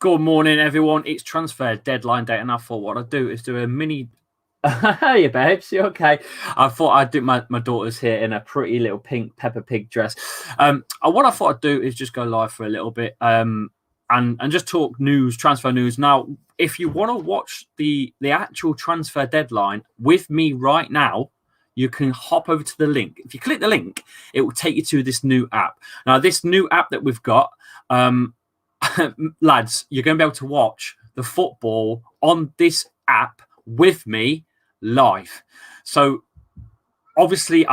Good morning, everyone. It's transfer deadline day, and I thought what I'd do is do a mini. Hey, babes, you okay? I thought I'd do my daughter's here in a pretty little pink Peppa Pig dress. What I thought I'd do is just go live for a little bit, and just talk news, transfer news. Now, if you want to watch the actual transfer deadline with me right now, you can hop over to the link. If you click the link, it will take you to this new app. Now, this new app that we've got, lads, you're going to be able to watch the football on this app with me live. So obviously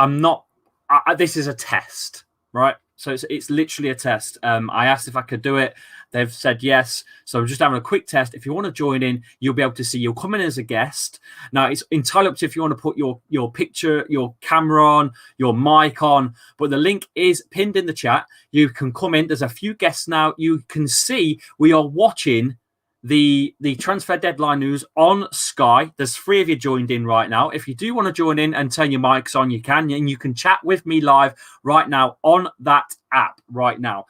this is a test, right? So it's literally a test. I asked if I could do it. They've said yes. So I'm just having a quick test. If you want to join in, you'll be able to see. You'll come in as a guest. Now, it's entirely up to you if you want to put your picture, your camera on, your mic on. But the link is pinned in the chat. You can come in. There's a few guests now. You can see we are watching the transfer deadline news on Sky. There's 3 of you joined in right now. If you do want to join in and turn your mics on, you can. And you can chat with me live right now on that app right now.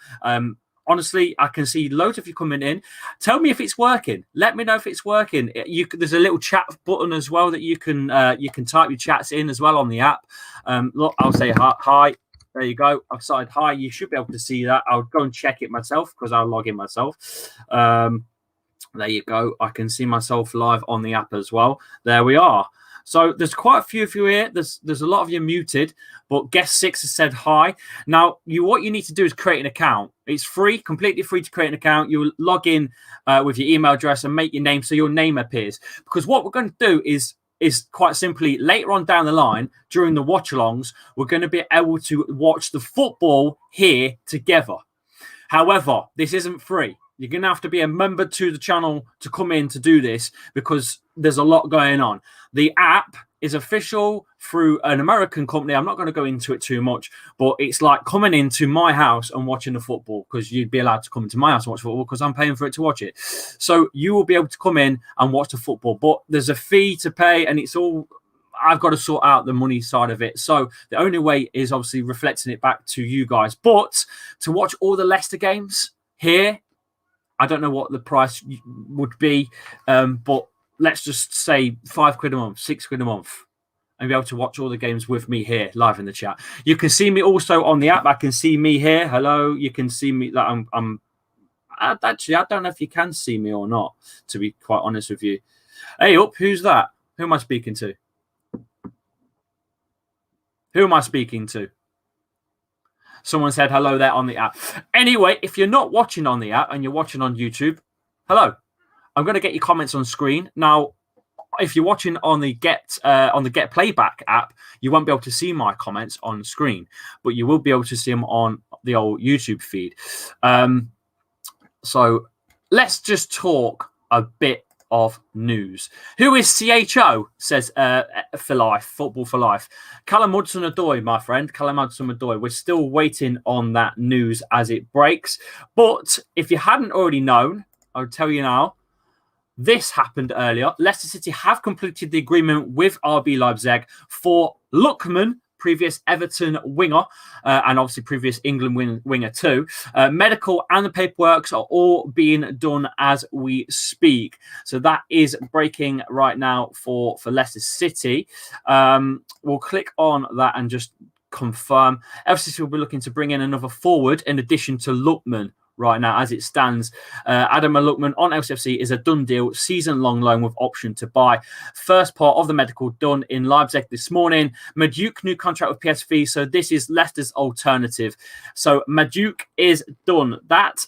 Honestly, I can see loads of you coming in. Tell me if it's working. Let me know if it's working. There's a little chat button as well that you can type your chats in as well on the app. Look, I'll say hi. There you go. I've started hi. You should be able to see that. I'll go and check it myself because I'll log in myself. There you go. I can see myself live on the app as well. There we are. So there's quite a few of you here. There's a lot of you muted, but guest 6 has said hi. Now, what you need to do is create an account. It's free, completely free to create an account. You'll log in with your email address and make your name so your name appears. Because what we're going to do is quite simply later on down the line during the watch-alongs, we're going to be able to watch the football here together. However, this isn't free. You're going to have to be a member to the channel to come in to do this because there's a lot going on. The app is official through an American company. I'm not going to go into it too much, but it's like coming into my house and watching the football because you'd be allowed to come into my house and watch football because I'm paying for it to watch it. So you will be able to come in and watch the football, but there's a fee to pay and it's all... I've got to sort out the money side of it. So the only way is obviously reflecting it back to you guys. But to watch all the Leicester games here, I don't know what the price would be, but let's just say £5 a month, £6 a month, and be able to watch all the games with me here live in the chat. You can see me also on the app. I can see me here. Hello. You can see me. That actually, I don't know if you can see me or not, to be quite honest with you. Hey, up. Who's that? Who am I speaking to? Who am I speaking to? Someone said hello there on the app. Anyway, if you're not watching on the app and you're watching on YouTube, hello. I'm going to get your comments on screen. Now, if you're watching on the Get Playback app, you won't be able to see my comments on screen, but you will be able to see them on the old YouTube feed. So let's just talk a bit of news. Who is CHO? Says for life, football for life. Callum Hudson-Odoi, my friend. Callum Hudson-Odoi. We're still waiting on that news as it breaks. But if you hadn't already known, I'll tell you now, this happened earlier. Leicester City have completed the agreement with RB Leipzig for Lookman, previous Everton winger, and obviously previous England winger too. Medical and the paperwork are all being done as we speak. So that is breaking right now for Leicester City. We'll click on that and just confirm. FCC will be looking to bring in another forward in addition to Lookman. Right now, as it stands, Adam Lookman on LCFC is a done deal, season-long loan with option to buy. First part of the medical done in Leipzig this morning. Maduke, new contract with PSV, so this is Leicester's alternative. So Maduke is done. That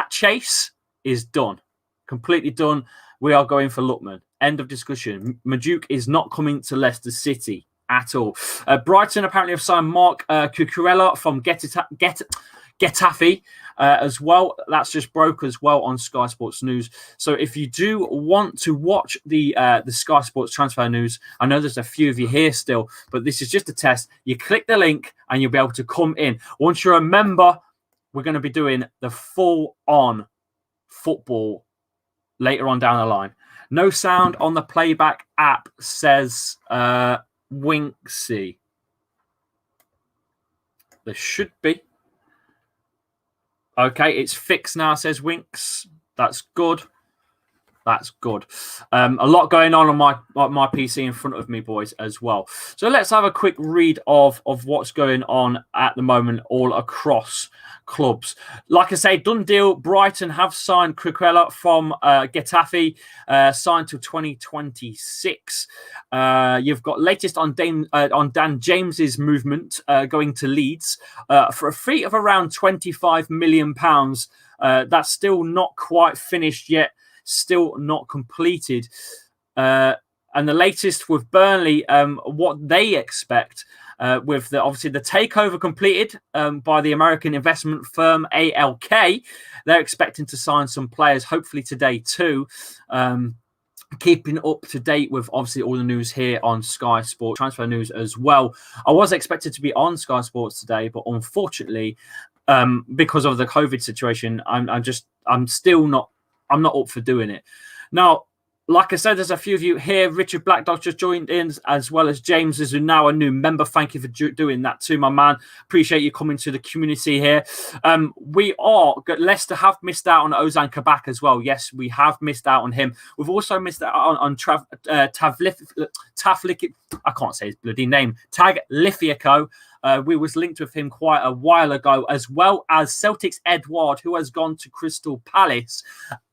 chase is done, completely done. We are going for Lookman. End of discussion. Maduke is not coming to Leicester City at all. Brighton apparently have signed Mark Cucurella from Getafe as well. That's just broke as well on Sky Sports News. So if you do want to watch the Sky Sports transfer news, I know there's a few of you here still, but this is just a test. You click the link and you'll be able to come in. Once you're a member, we're going to be doing the full-on football later on down the line. No sound on the playback app, says Winksy. There should be. Okay, it's fixed now, says Winks. That's good. That's good. A lot going on my PC in front of me, boys, as well. So let's have a quick read of what's going on at the moment all across clubs. Like I say, done deal. Brighton have signed Cucurella from Getafe, signed till 2026. You've got latest on Dan James's movement going to Leeds for a fee of around £25 million. That's still not quite finished yet. Still not completed. And the latest with Burnley, what they expect with obviously the takeover completed by the American investment firm ALK. They're expecting to sign some players, hopefully today too. Keeping up to date with obviously all the news here on Sky Sports transfer news as well. I was expected to be on Sky Sports today, but unfortunately, because of the COVID situation, I'm still not. I'm not up for doing it. Now, like I said, there's a few of you here. Richard Blackdog just joined in, as well as James is now a new member. Thank you for doing that too, my man. Appreciate you coming to the community here. Leicester have missed out on Ozan Kabak as well. Yes, we have missed out on him. We've also missed out on Tagliafico. I can't say his bloody name. Tagliafico. We was linked with him quite a while ago, as well as Celtic's Edouard, who has gone to Crystal Palace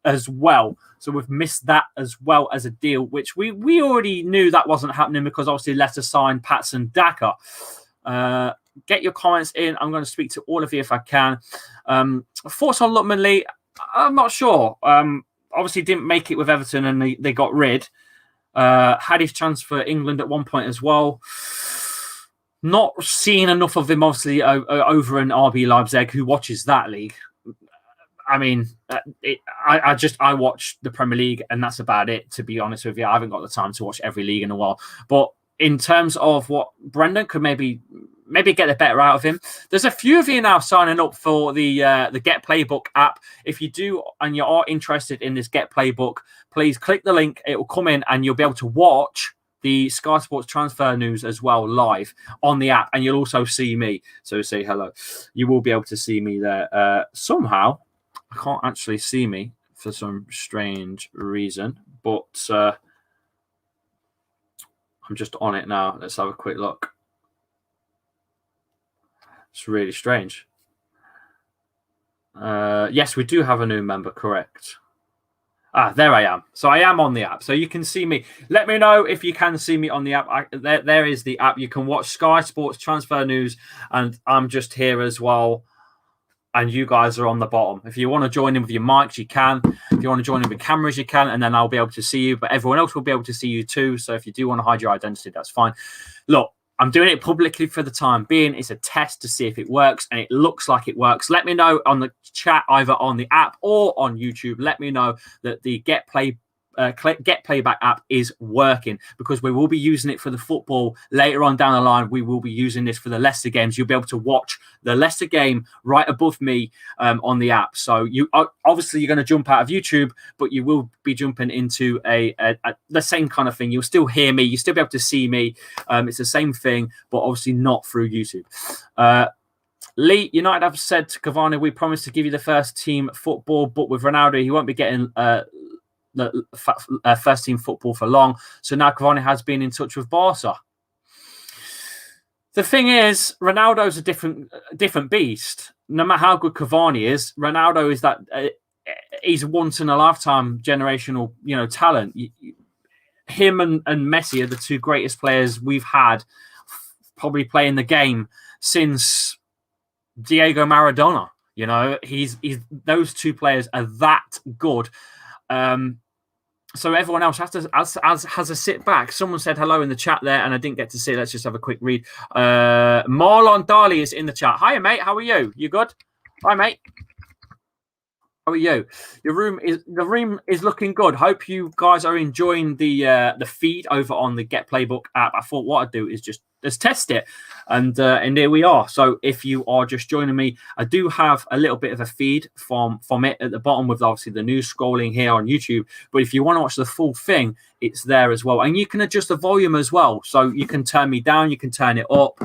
as well. So we've missed that as well as a deal, which we already knew that wasn't happening because obviously Leicester signed Patson Daka. Get your comments in. I'm going to speak to all of you if I can. Thoughts on Lookman Lee? I'm not sure. Obviously didn't make it with Everton and they got rid. Had his chance for England at one point as well. Not seeing enough of him, obviously, over in RB Leipzig. Who watches that league? I mean, I watch the Premier League, and that's about it. To be honest with you, I haven't got the time to watch every league in a while. But in terms of what Brendan could maybe get the better out of him, there's a few of you now signing up for the Get Playbook app. If you do and you are interested in this Get Playbook, please click the link. It will come in, and you'll be able to watch the Sky Sports transfer news as well live on the app, and you'll also see me. So say hello. You will be able to see me there. Somehow, I can't actually see me for some strange reason, but I'm just on it now. Let's have a quick look. It's really strange. Yes, we do have a new member, correct. There I am. So I am on the app. So you can see me. Let me know if you can see me on the app. There is the app. You can watch Sky Sports transfer news, and I'm just here as well. And you guys are on the bottom. If you want to join in with your mics, you can. If you want to join in with cameras, you can. And then I'll be able to see you. But everyone else will be able to see you too. So if you do want to hide your identity, that's fine. Look, I'm doing it publicly for the time being. It's a test to see if it works, and it looks like it works. Let me know on the chat, either on the app or on YouTube. Let me know that the Get Playback app is working, because we will be using it for the football later on down the line. We will be using this for the Leicester games. You'll be able to watch the Leicester game right above me on the app. So you obviously you're going to jump out of YouTube, but you will be jumping into the same kind of thing. You'll still hear me. You'll still be able to see me. It's the same thing, but obviously not through YouTube. Lee, United have said to Cavani, we promised to give you the first team football, but with Ronaldo, he won't be getting the first team football for long. So now Cavani has been in touch with Barca. The thing is, Ronaldo's a different beast. No matter how good Cavani is, Ronaldo is that he's a once in a lifetime generational, talent. Him and Messi are the two greatest players we've had probably playing the game since Diego Maradona. He's those two players are that good. So everyone else has a sit back. Someone said hello in the chat there, and I didn't get to see it. Let's just have a quick read. Marlon Darley is in the chat. Hiya, mate. How are you? You good? Hi, mate. How are you? The room is looking good. Hope you guys are enjoying the feed over on the Get Playbook app. I thought what I'd do is let's test it, and here we are. So if you are just joining me, I do have a little bit of a feed from it at the bottom with obviously the news scrolling here on YouTube. But if you want to watch the full thing, it's there as well, and you can adjust the volume as well. So you can turn me down, you can turn it up.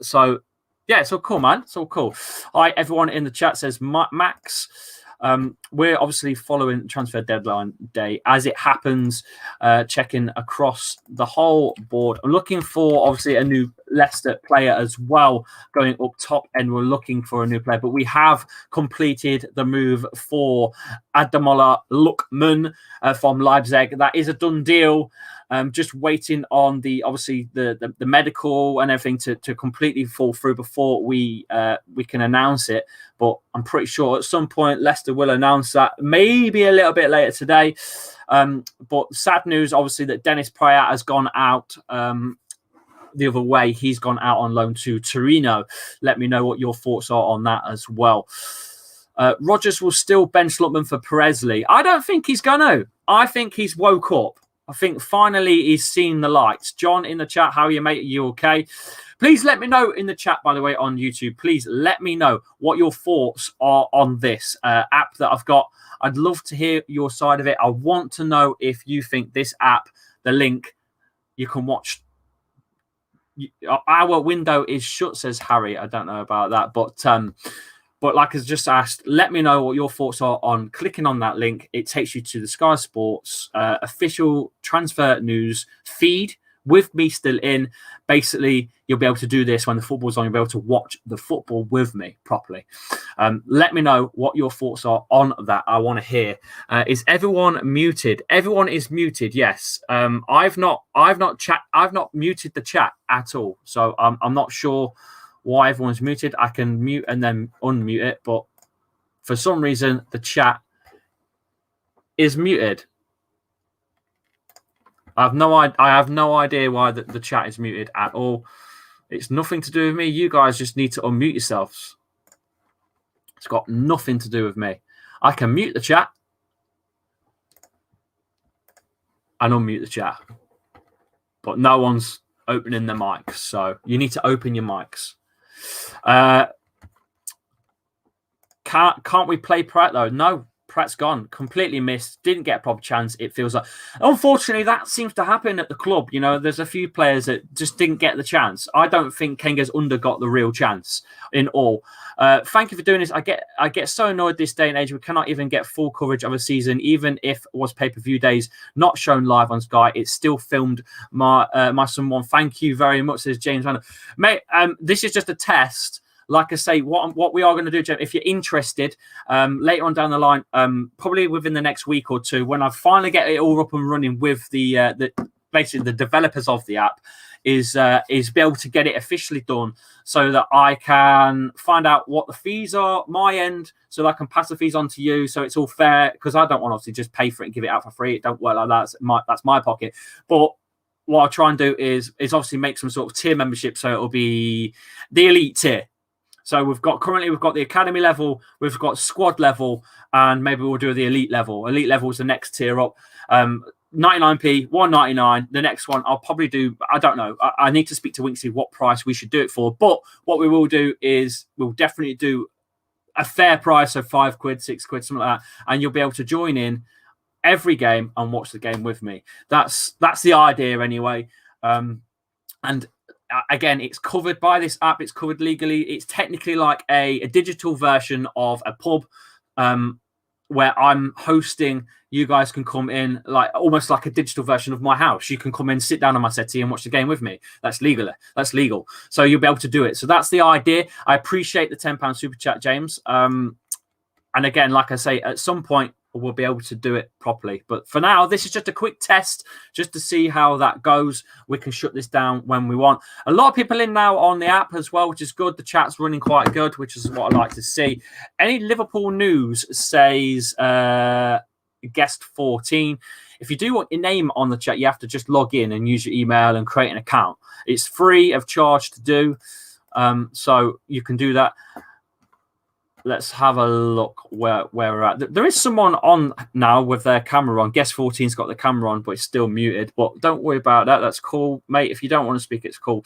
So yeah, it's all cool, man. It's all cool. Hi, everyone in the chat says Max. We're obviously following transfer deadline day as it happens, checking across the whole board. I'm looking for obviously a new Leicester player as well going up top, and we're looking for a new player. But we have completed the move for Ademola Lookman from Leipzig. That is a done deal. Just waiting on the medical and everything to completely fall through before we can announce it. But I'm pretty sure at some point Leicester will announce that, maybe a little bit later today. But sad news, obviously, that Dennis Praet has gone out the other way. He's gone out on loan to Torino. Let me know what your thoughts are on that as well. Rodgers will still bench Lookman for Presley. I don't think he's going to. I think he's woke up. I think finally he's seen the lights. John in the chat, how are you, mate? Are you okay? Please let me know in the chat, by the way, on YouTube. Please let me know what your thoughts are on this app that I've got. I'd love to hear your side of it. I want to know if you think this app, the link, you can watch. Our window is shut, says Harry. I don't know about that, but like I just asked, let me know what your thoughts are on clicking on that link. It takes you to the Sky Sports official transfer news feed with me still in. Basically, you'll be able to do this when the football's on. You'll be able to watch the football with me properly. Let me know what your thoughts are on that. I want to hear. Is everyone muted? Everyone is muted. Yes. I've not muted the chat at all. So I'm not sure why everyone's muted. I can mute and then unmute it, but for some reason the chat is muted. I have no idea why the chat is muted at all. It's nothing to do with me. You guys just need to unmute yourselves. It's got nothing to do with me. I can mute the chat and unmute the chat, but no one's opening their mics. So you need to open your mics. Can't we play Pratt though? No, Pratt's gone. Completely missed. Didn't get a proper chance. It feels like, unfortunately, that seems to happen at the club. You know, there's a few players that just didn't get the chance. I don't think Kenga's got the real chance in all. Thank you for doing this. I get so annoyed this day and age. We cannot even get full coverage of a season, even if it was pay-per-view days, not shown live on Sky. It's still filmed. My someone. Thank you very much, says James Randall. Mate, this is just a test. Like I say, what we are going to do, Jeff, if you're interested, later on down the line, probably within the next week or two, when I finally get it all up and running with the basically the developers of the app, is be able to get it officially done so that I can find out what the fees are, my end, so that I can pass the fees on to you, so it's all fair, because I don't want to obviously just pay for it and give it out for free. It don't work like that. That's my pocket. But what I'll try and do is obviously make some sort of tier membership, so it'll be the elite tier. So we've got the academy level, we've got squad level, and maybe we'll do the elite level. Elite level is the next tier up. 99p, 199. The next one I'll probably do, I don't know. I need to speak to Winksy what price we should do it for. But what we will do is we'll definitely do a fair price of £5, £6, something like that. And you'll be able to join in every game and watch the game with me. That's the idea anyway. And again, it's covered by this app. It's covered legally. It's technically like a digital version of a pub where I'm hosting. You guys can come in, like almost like a digital version of my house. You can come in, sit down on my settee and watch the game with me. That's legal. So you'll be able to do it. So that's the idea. I appreciate the £10 super chat, James. And again, like I say, at some point, we'll be able to do it properly. But for now, this is just a quick test just to see how that goes. We can shut this down when we want. A lot of people in now on the app as well, which is good. The chat's running quite good, which is what I like to see. Any Liverpool news, says guest 14. If you do want your name on the chat, you have to just log in and use your email and create an account. It's free of charge to do. So you can do that. Let's have a look where we're at. There is someone on now with their camera on. Guest 14's got the camera on, but it's still muted. But don't worry about that. That's cool, mate. If you don't want to speak, it's cool.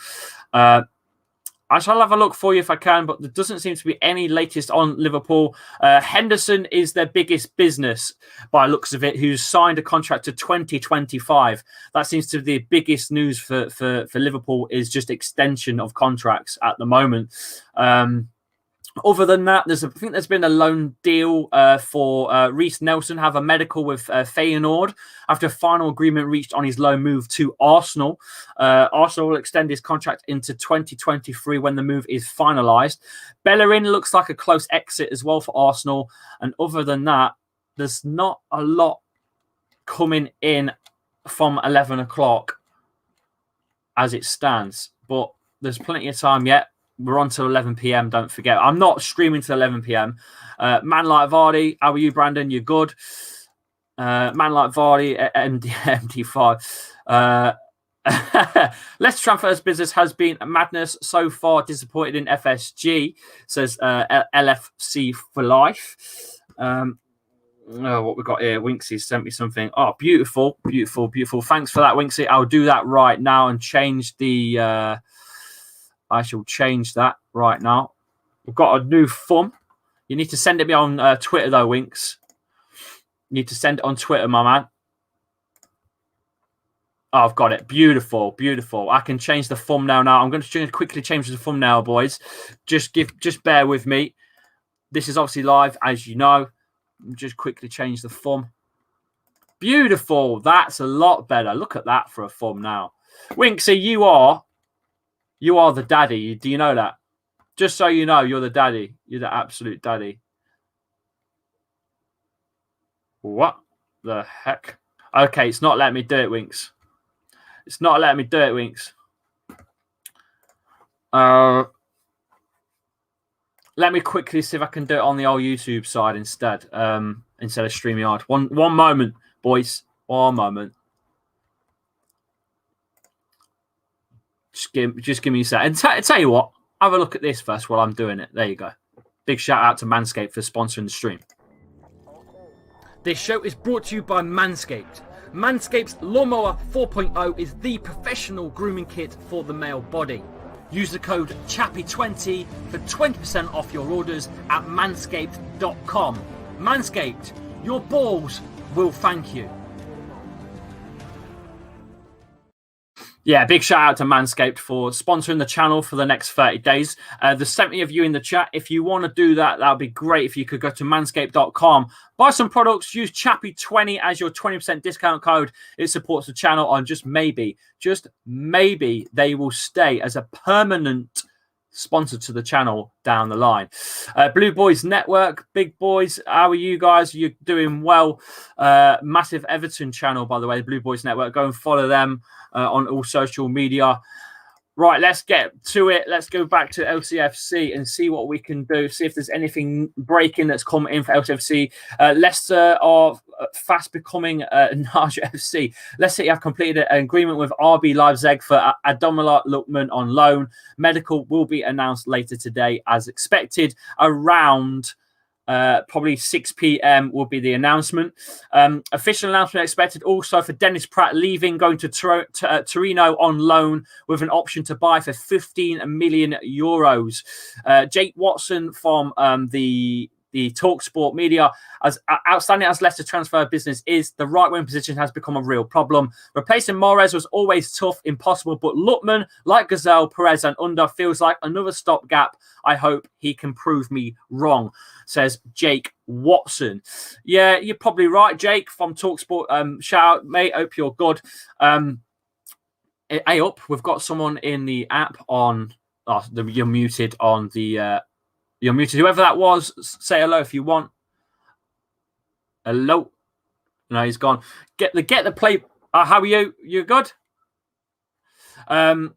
I shall have a look for you if I can, but there doesn't seem to be any latest on Liverpool. Henderson is their biggest business by looks of it, who's signed a contract to 2025. That seems to be the biggest news for Liverpool, is just extension of contracts at the moment. Other than that, I think there's been a loan deal for Reece Nelson, have a medical with Feyenoord after a final agreement reached on his loan move to Arsenal. Arsenal will extend his contract into 2023 when the move is finalised. Bellerin looks like a close exit as well for Arsenal. And other than that, there's not a lot coming in from 11 o'clock as it stands. But there's plenty of time yet. We're on till 11 p.m. Don't forget. I'm not streaming till 11 p.m. Man like Vardy. How are you, Brandon? You're good. Man like Vardy, MD5. Leicester transfers business has been a madness so far. Disappointed in FSG, says LFC for life. What we got here? Winksy sent me something. Oh, beautiful, beautiful, beautiful. Thanks for that, Winksy. I'll do that right now and change the... I shall change that right now. We've got a new thumb. You need to send it me on Twitter, though, Winks. You need to send it on Twitter, my man. Oh, I've got it. Beautiful, beautiful. I can change the thumbnail now. I'm going to quickly change the thumbnail, boys. Just bear with me. This is obviously live, as you know. Just quickly change the thumb. Beautiful. That's a lot better. Look at that for a thumb now. Winksy, you are the daddy. Do you know that? Just so you know, you're the daddy. You're the absolute daddy. What the heck? Okay, it's not letting me do it, Winks. It's not letting me do it, Winks. Let me quickly see if I can do it on the old YouTube side instead of StreamYard. One moment, boys. One moment. Just give me a sec. And tell you what, have a look at this first while I'm doing it. There you go. Big shout out to Manscaped for sponsoring the stream. This show is brought to you by Manscaped. Manscaped's Lawnmower 4.0 is the professional grooming kit for the male body. Use the code CHAPPY20 for 20% off your orders at manscaped.com. Manscaped, your balls will thank you. Yeah, big shout out to Manscaped for sponsoring the channel for the next 30 days. There's 70 of you in the chat. If you want to do that, that would be great if you could go to manscaped.com, buy some products, use Chappy20 as your 20% discount code. It supports the channel, and just maybe they will stay as a permanent sponsor to the channel down the line. Blue Boys Network, big boys, how are you guys? You're doing well. Massive Everton channel, by the way, Blue Boys Network. Go and follow them on all social media. Right, let's get to it. Let's go back to LCFC and see what we can do. See if there's anything breaking that's come in for LCFC. Leicester are fast becoming Naja FC. Leicester have completed an agreement with RB Leipzig for Adomola Lookman on loan. Medical will be announced later today as expected. Around probably 6 p.m. will be the announcement. Official announcement expected also for Dennis Pratt leaving, going to Torino on loan with an option to buy for 15 million euros. Jake Watson from the TalkSport media, as outstanding as Leicester transfer business is, the right wing position has become a real problem. Replacing Mahrez was always tough, impossible, but Lookman, like Gazelle, Perez and Under, feels like another stopgap. I hope he can prove me wrong, says Jake Watson. Yeah, you're probably right, Jake from TalkSport. Shout out, mate. Hope you're good. Hey up, we've got someone in the app on. Oh, you're muted on the. You're muted. Whoever that was, say hello if you want. Hello. No, he's gone. Get the play. How are you? You good? Apart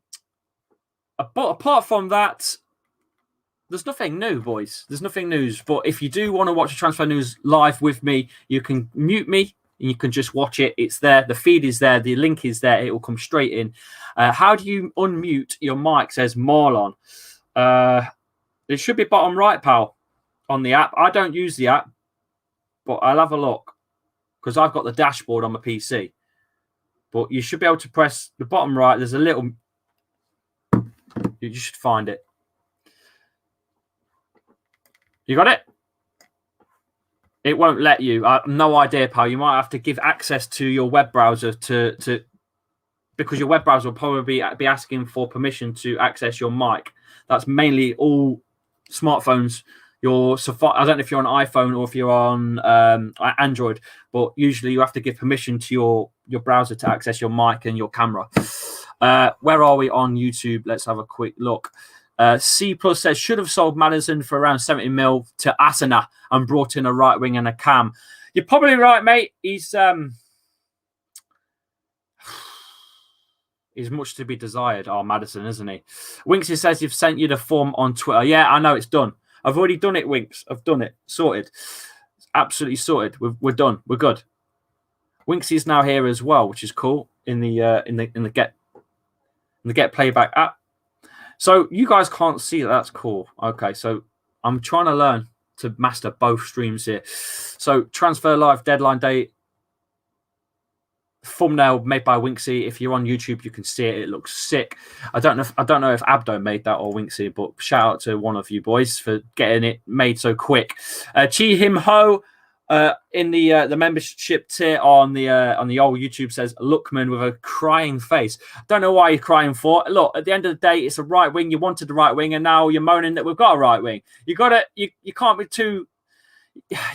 from that, there's nothing new, boys. There's nothing news. But if you do want to watch the transfer news live with me, you can mute me and you can just watch it. It's there. The feed is there. The link is there. It will come straight in. How do you unmute your mic? Says Marlon. It should be bottom right, pal, on the app. I don't use the app, but I'll have a look because I've got the dashboard on my PC. But you should be able to press the bottom right. There's a little... You should find it. You got it? It won't let you. I have no idea, pal. You might have to give access to your web browser to because your web browser will probably be asking for permission to access your mic. That's mainly all smartphones, your Safari, I don't know if you're on iPhone or if you're on Android, but usually you have to give permission to your browser to access your mic and your camera. Where are we on YouTube? Let's have a quick look. C Plus says should have sold Madison for around 70 mil to Asana and brought in a right wing and a cam. You're probably right, mate. He's much to be desired. Oh, Madison, isn't he? Winksy says you've sent you the form on Twitter. Yeah, I know it's done. I've already done it, Winks. I've done it. Sorted. It's absolutely sorted. We're done. We're good. Winksy's now here as well, which is cool in the Get Playback app. So you guys can't see that. That's cool. Okay, so I'm trying to learn to master both streams here. So transfer live deadline date. Thumbnail made by Winksy. If you're on YouTube, you can see it. It looks sick. I don't know if Abdo made that or Winksy, but shout out to one of you boys for getting it made so quick. Chi Him Ho in the membership tier on the old YouTube says Lookman with a crying face. Don't know why you're crying for. Look, at the end of the day, it's a right wing. You wanted the right wing, and now you're moaning that we've got a right wing. You can't be too.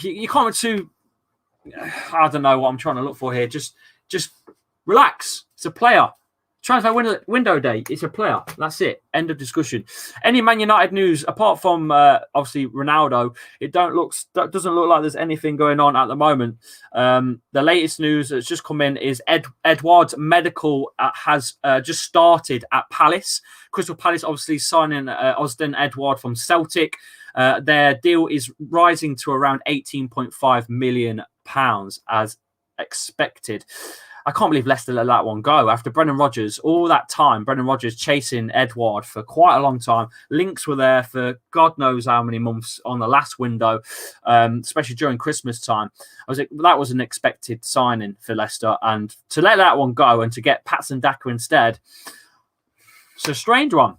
You can't be too. I don't know what I'm trying to look for here. Just relax. It's a player. Transfer window day. It's a player. That's it. End of discussion. Any Man United news apart from obviously Ronaldo? It doesn't look like there's anything going on at the moment. The latest news that's just come in is Edouard's medical has just started at Palace. Crystal Palace obviously signing Osden Edouard from Celtic. Their deal is rising to around £18.5 million as expected. I can't believe Leicester let that one go after Brendan Rodgers. All that time, Brendan Rodgers chasing Edouard for quite a long time. Links were there for God knows how many months on the last window, especially during Christmas time. That was an expected signing for Leicester, and to let that one go and to get Patson Daka instead. It's a strange one.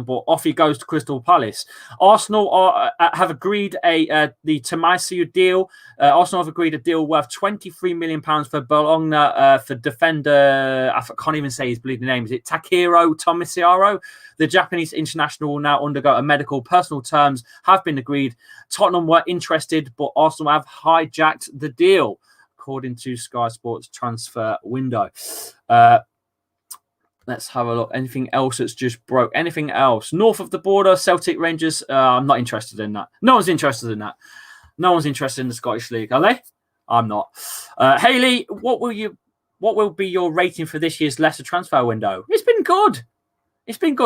But off he goes to Crystal Palace. Arsenal have agreed the Tomasiu deal. Arsenal have agreed a deal worth £23 million for Bologna for defender. I can't even say his bleeding name. Is it Takiro Tomasiaro? The Japanese international will now undergo a medical. Personal terms have been agreed. Tottenham were interested, but Arsenal have hijacked the deal, according to Sky Sports transfer window. Let's have a look. Anything else that's just broke? Anything else? North of the border, Celtic Rangers. I'm not interested in that. No one's interested in that. No one's interested in the Scottish League, are they? I'm not. Haley, what will be your rating for this year's Leicester transfer window? It's been good.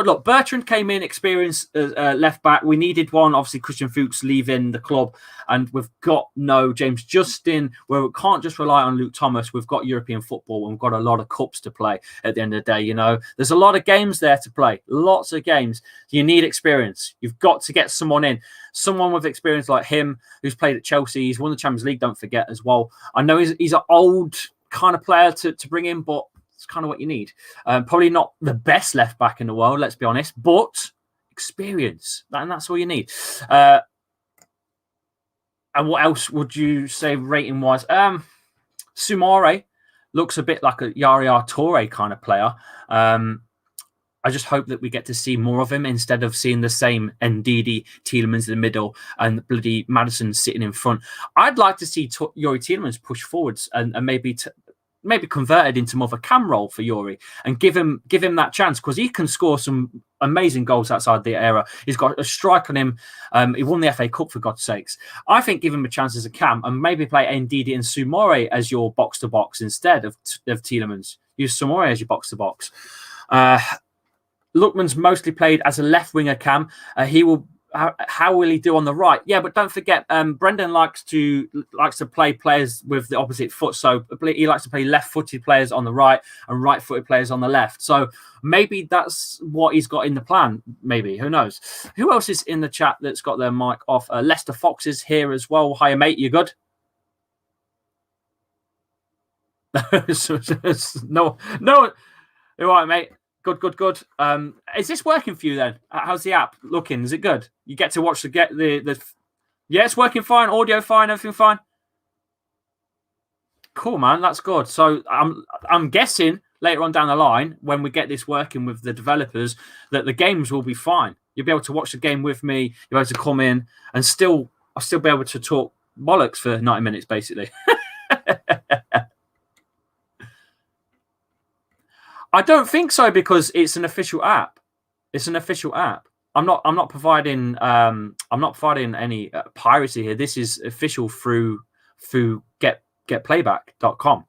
Look, Bertrand came in, experienced left back. We needed one. Obviously, Christian Fuchs leaving the club, and we've got no James Justin. Where we can't just rely on Luke Thomas. We've got European football, and we've got a lot of cups to play. At the end of the day, there's a lot of games there to play. Lots of games. You need experience. You've got to get someone in, someone with experience like him, who's played at Chelsea. He's won the Champions League. Don't forget as well. I know he's an old kind of player to bring in, but it's kind of what you need. Probably not the best left back in the world, let's be honest, but experience. And that's all you need. And what else would you say rating-wise? Soumare looks a bit like a Yaya Toure kind of player. I just hope that we get to see more of him instead of seeing the same Ndidi, Tielemans in the middle and bloody Maddison sitting in front. I'd like to see Yuri Tielemans push forwards and maybe converted into more of a cam role for Yuri and give him that chance, because he can score some amazing goals outside the area. He's got a strike on him. He won the FA Cup, for God's sakes. I think give him a chance as a cam and maybe play Ndidi and Soumare as your box-to-box instead of Tielemans. Use Soumare as your box-to-box. Lookman's mostly played as a left winger cam. How will he do on the right? Yeah, but don't forget, Brendan likes to play players with the opposite foot. So he likes to play left-footed players on the right and right-footed players on the left. So maybe that's what he's got in the plan. Maybe, who knows? Who else is in the chat that's got their mic off? Leicester Fox is here as well. Hiya, mate. You good? No. All right, mate. Good. Is this working for you then? How's the app looking? Is it good? You get to watch the yeah, it's working fine. Audio fine. Everything fine. Cool, man. That's good. So I'm guessing later on down the line, when we get this working with the developers, that the games will be fine. You'll be able to watch the game with me. You'll be able to come in and I'll still be able to talk bollocks for 90 minutes, basically. I don't think so, because it's an official app. It's an official app. I'm not providing any piracy here. This is official through getplayback.com.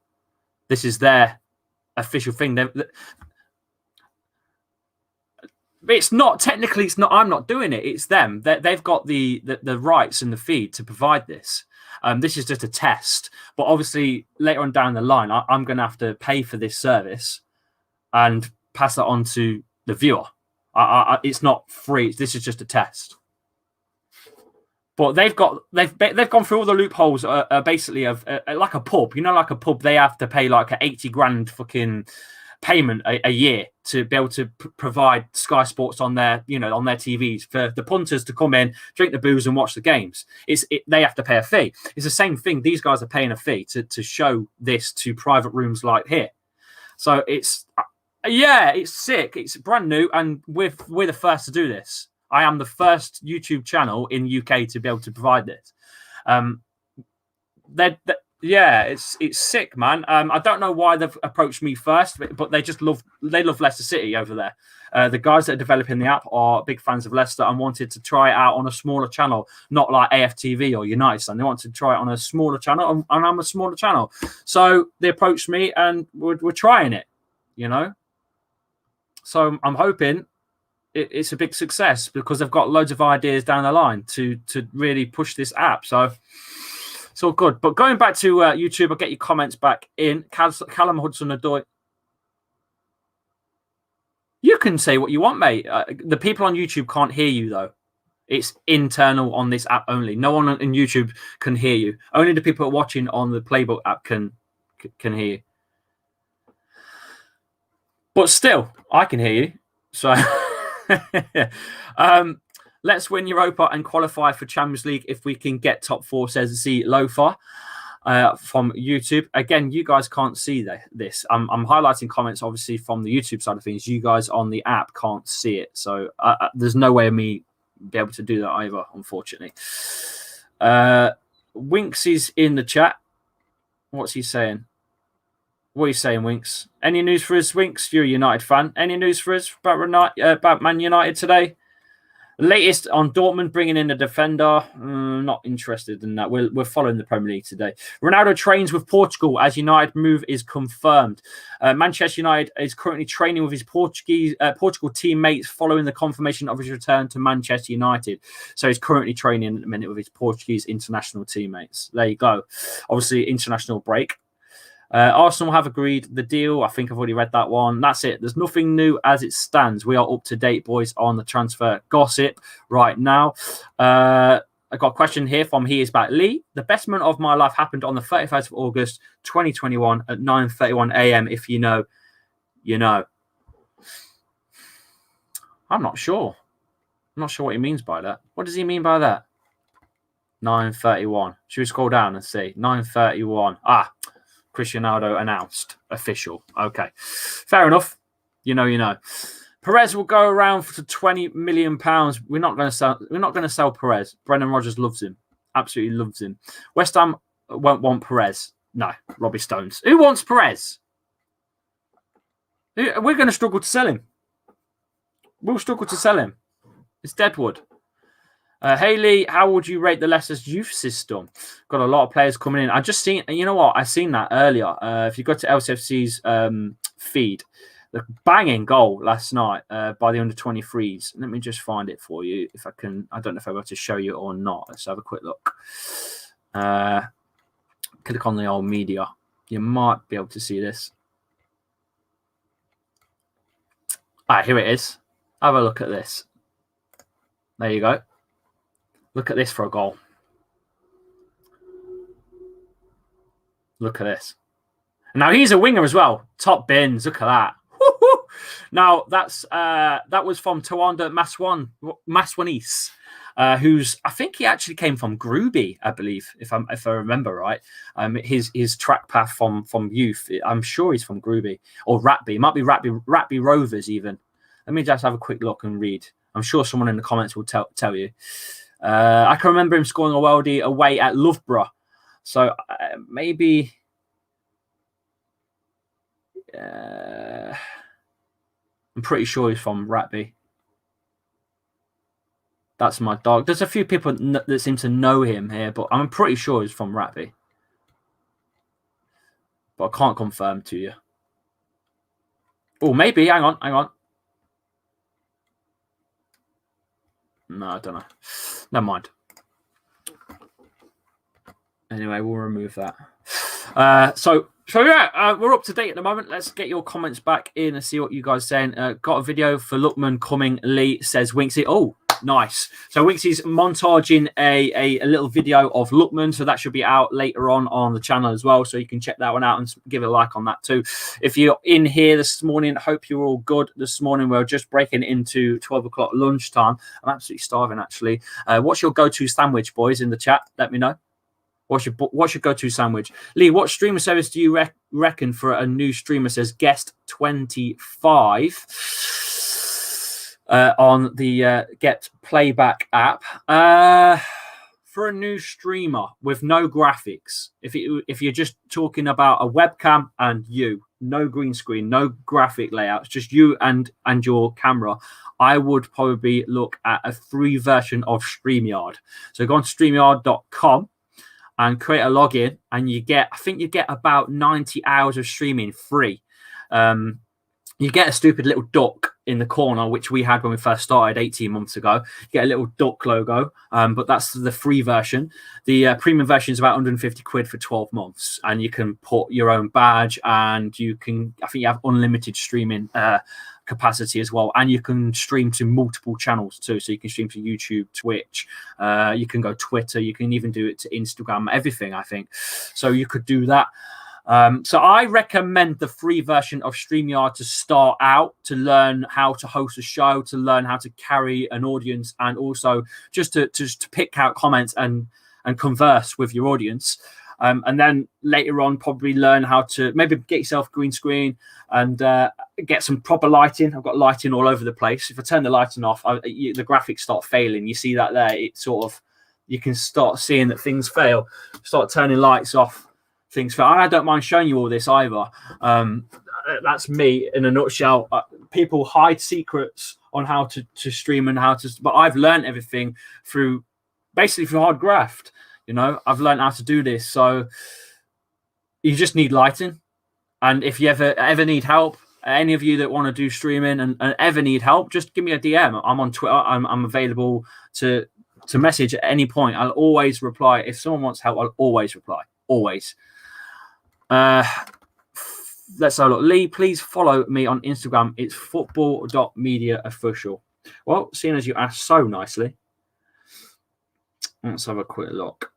This is their official thing. It's not technically. It's not. I'm not doing it. It's them. They've got the rights and the feed to provide this. This is just a test. But obviously, later on down the line, I'm going to have to pay for this service and pass that on to the viewer. It's not free. This is just a test. But they've gone through all the loopholes, basically of like a pub. You know, like a pub, they have to pay like a 80 grand fucking payment a year to be able to provide Sky Sports on their TVs for the punters to come in, drink the booze, and watch the games. They have to pay a fee. It's the same thing. These guys are paying a fee to show this to private rooms like here. So it's sick. It's brand new, and we're the first to do this. I am the first YouTube channel in UK to be able to provide this. It's sick, man. I don't know why they've approached me first, but they love Leicester City over there. The guys that are developing the app are big fans of Leicester and wanted to try it out on a smaller channel, not like AFTV or United Stand. They wanted to try it on a smaller channel, and I'm a smaller channel. So they approached me, and we're trying it, you know. So I'm hoping it's a big success, because they've got loads of ideas down the line to really push this app. So it's all good. But going back to YouTube, I'll get your comments back in. Callum Hudson-Odoi. You can say what you want, mate. The people on YouTube can't hear you, though. It's internal on this app only. No one on YouTube can hear you. Only the people watching on the Playbook app can hear you. But still, I can hear you. So let's win Europa and qualify for Champions League if we can get top 4, says Z Lofa from YouTube. Again, you guys can't see this. I'm highlighting comments, obviously, from the YouTube side of things. You guys on the app can't see it. So there's no way of me be able to do that either, unfortunately. Winks is in the chat. What's he saying? What are you saying, Winks? Any news for us, Winks? You're a United fan. Any news for us about Man United today? Latest on Dortmund bringing in a defender. Not interested in that. We're following the Premier League today. Ronaldo trains with Portugal as United move is confirmed. Manchester United is currently training with his Portugal teammates following the confirmation of his return to Manchester United. So he's currently training at the minute with his Portuguese international teammates. There you go. Obviously, international break. Arsenal have agreed the deal. I think I've already read that one. That's it. There's nothing new as it stands. We are up to date, boys, on the transfer gossip right now. I got a question here from He Is Back Lee. The best moment of my life happened on the 31st of August, 2021 at 9:31 a.m. If you know, you know. I'm not sure. I'm not sure what he means by that. What does he mean by that? 9:31. Should we scroll down and see? 9:31. Cristiano Ronaldo announced. Official. Okay. Fair enough. You know. Perez will go around for £20 million. We're not going to sell Perez. Brendan Rodgers loves him. Absolutely loves him. West Ham won't want Perez. No, Robbie Stones. Who wants Perez? We're going to struggle to sell him. We'll struggle to sell him. It's Deadwood. Haley, how would you rate the Leicester's youth system? Got a lot of players coming in. I just seen, you know what? I seen that earlier. If you go to LCFC's feed, the banging goal last night by the under-23s. Let me just find it for you if I can. I don't know if I'm able to show you or not. Let's have a quick look. Click on the old media. You might be able to see this. Here it is. Have a look at this. There you go. Look at this for a goal. Look at this. Now he's a winger as well. Top bins. Look at that. Woo-hoo. Now that was from Tawanda Maswanis. who's, I think he actually came from Groovy, I believe, if I remember right. His track path from youth, I'm sure he's from Groovy or Ratby. It might be Ratby Rovers even. Let me just have a quick look and read. I'm sure someone in the comments will tell you. I can remember him scoring a worldie away at Loughborough. So maybe. I'm pretty sure he's from Ratby. That's my dog. There's a few people that seem to know him here, but I'm pretty sure he's from Ratby. But I can't confirm to you. Oh, maybe. Hang on. No, I don't know. Never mind. Anyway, we'll remove that. So yeah, we're up to date at the moment. Let's get your comments back in and see what you guys are saying. Got a video for Lookman coming. Lee says Winksy. Oh, nice. So Winksy's montaging a little video of Lookman, so that should be out later on the channel as well. So you can check that one out and give it a like on that too. If you're in here this morning, hope you're all good this morning. We're just breaking into 12 o'clock lunchtime. I'm absolutely starving actually. What's your go-to sandwich, boys, in the chat? Let me know. What's your go-to sandwich? Lee, what streamer service do you reckon for a new streamer? Says guest 25 on the Get Playback app. For a new streamer with no graphics, if you're just talking about a webcam and you, no green screen, no graphic layouts, just you and your camera, I would probably look at a free version of StreamYard. So go on to StreamYard.com and create a login, and I think you get about 90 hours of streaming free. You get a stupid little duck in the corner, which we had when we first started 18 months ago. You get a little duck logo, but that's the free version. The premium version is about 150 quid for 12 months, and you can put your own badge, and I think you have unlimited streaming capacity as well, and you can stream to multiple channels too. So you can stream to YouTube, Twitch, you can go Twitter, you can even do it to Instagram, everything, I think. So you could do that. So I recommend the free version of StreamYard to start out, to learn how to host a show, to learn how to carry an audience, and also just to pick out comments and converse with your audience. And then later on, probably learn how to maybe get yourself green screen and get some proper lighting. I've got lighting all over the place. If I turn the lighting off, the graphics start failing. You see that there? It sort of, you can start seeing that things fail. Start turning lights off, things fail. I don't mind showing you all this either. That's me in a nutshell. People hide secrets on how to stream and how to, but I've learned everything through hard graft. You know, I've learned how to do this. So you just need lighting. And if you ever need help, any of you that want to do streaming and ever need help, just give me a DM. I'm on Twitter. I'm available to message at any point. I'll always reply. If someone wants help, I'll always reply. Always. Let's have a look. Lee, please follow me on Instagram. It's football.mediaofficial. Well, seeing as you asked so nicely, let's have a quick look.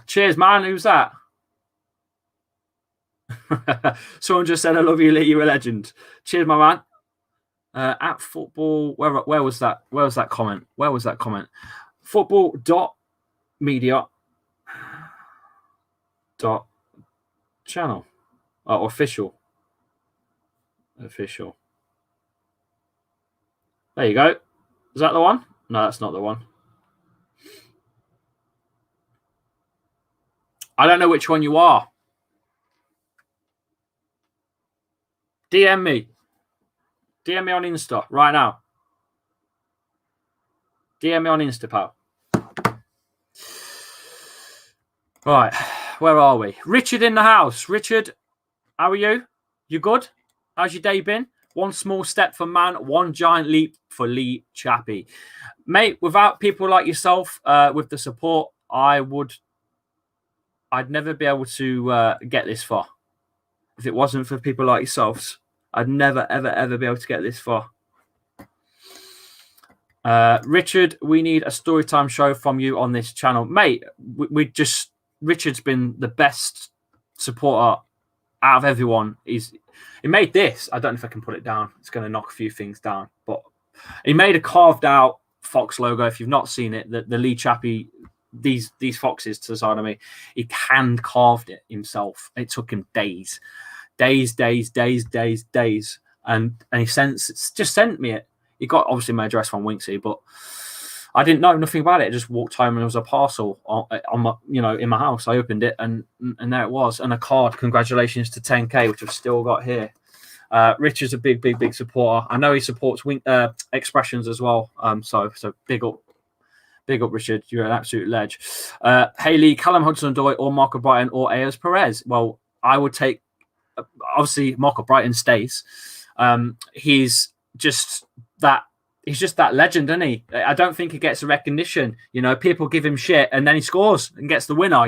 Cheers, man. Who's that? Someone just said, I love you, Lee. You're a legend. Cheers, my man. At football, where was that? Where was that comment? Football.media.channel. Oh, official. There you go. Is that the one? No, that's not the one. I don't know which one you are. DM me. DM me on Insta right now. DM me on Insta, pal. Right, where are we? Richard in the house. Richard, how are you? You good? How's your day been? One small step for man, one giant leap for Lee Chappie. Mate, without people like yourself, with the support, I'd never be able to get this far. If it wasn't for people like yourselves, I'd never, ever, ever be able to get this far. Richard, we need a storytime show from you on this channel. Mate, Richard's been the best supporter out of everyone, he made this. I don't know if I can put it down. It's going to knock a few things down, but he made a carved out Fox logo. If you've not seen it, the Lee Chappie, these foxes to the side of me, he hand carved it himself. It took him days, and he just sent me it. He got obviously my address from Winksy, but I didn't know nothing about it. I just walked home and there was a parcel on my, in my house. I opened it and there it was, and a card. Congratulations to 10K, which I've still got here. Richard's a big supporter. I know he supports Expressions as well. So big up, Richard. You're an absolute ledge. Haley, Callum Hudson-Odoi, or Marco Brighton, or Ayers Perez. Well, I would take obviously Marco Brighton stays. He's just that legend, isn't he? I don't think he gets a recognition. People give him shit and then he scores and gets the winner,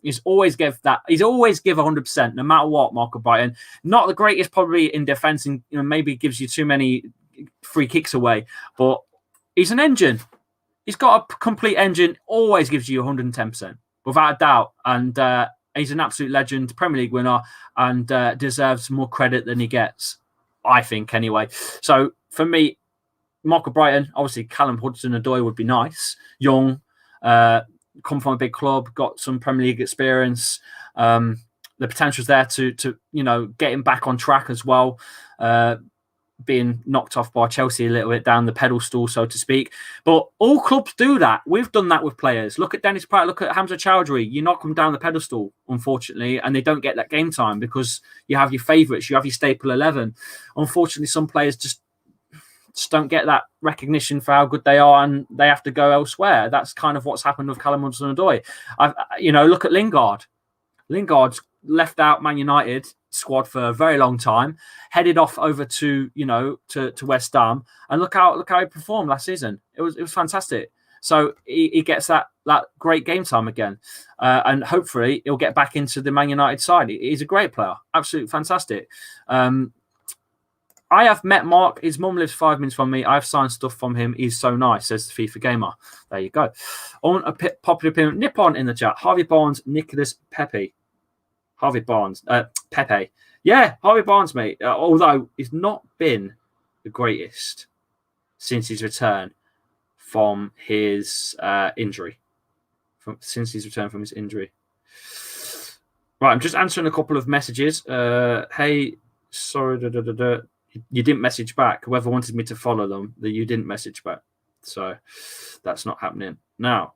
He's always give 100%, no matter what, Marco Brighton. Not the greatest probably in defence, and maybe gives you too many free kicks away, but he's an engine. He's got a complete engine, always gives you 110%, without a doubt. And he's an absolute legend, Premier League winner, and deserves more credit than he gets, I think, anyway. So for me, Marco Brighton, obviously Callum Hudson-Odoi would be nice. Young, come from a big club, got some Premier League experience. The potential's there to get him back on track as well. Being knocked off by Chelsea a little bit down the pedestal, so to speak. But all clubs do that. We've done that with players. Look at Dennis Pratt, look at Hamza Chowdhury. You knock them down the pedestal, unfortunately, and they don't get that game time because you have your favourites, you have your staple 11. Unfortunately, some players just don't get that recognition for how good they are, and they have to go elsewhere. That's kind of what's happened with Callum Hudson-Odoi. Look at Lingard. Lingard's left out Man United squad for a very long time, headed off over to West Ham, and look how he performed last season. It was fantastic. So he gets that great game time again, and hopefully he'll get back into the Man United side. He's a great player, absolutely fantastic. I have met Mark. His mum lives 5 minutes from me. I've signed stuff from him. He's so nice, says the FIFA Gamer. There you go. On a popular opinion, Nippon in the chat. Harvey Barnes, Nicholas Pepe. Harvey Barnes, Pepe. Yeah, Harvey Barnes, mate. Although he's not been the greatest since his return from his injury. Since he's returned from his injury. Right, I'm just answering a couple of messages. Hey, sorry, you didn't message back. Whoever wanted me to follow them, that you didn't message back. So that's not happening. Now,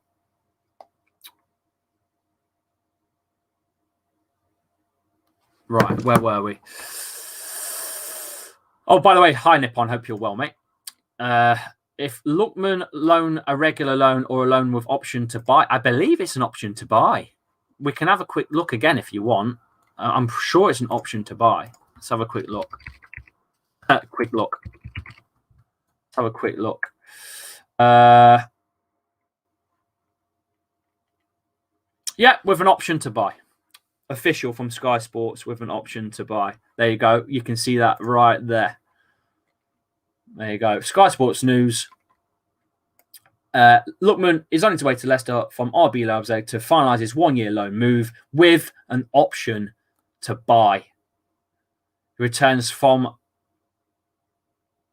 right, where were we? Oh, by the way, hi, Nippon. Hope you're well, mate. If Lookman loan a regular loan or a loan with option to buy, I believe it's an option to buy. We can have a quick look again if you want. I'm sure it's an option to buy. Let's have a quick look. Let's have a quick look. Yeah, with an option to buy. Official from Sky Sports with an option to buy. There you go. You can see that right there. There you go. Sky Sports News. Lookman is on his way to Leicester from RB Leipzig to finalise his one-year loan move with an option to buy. He returns from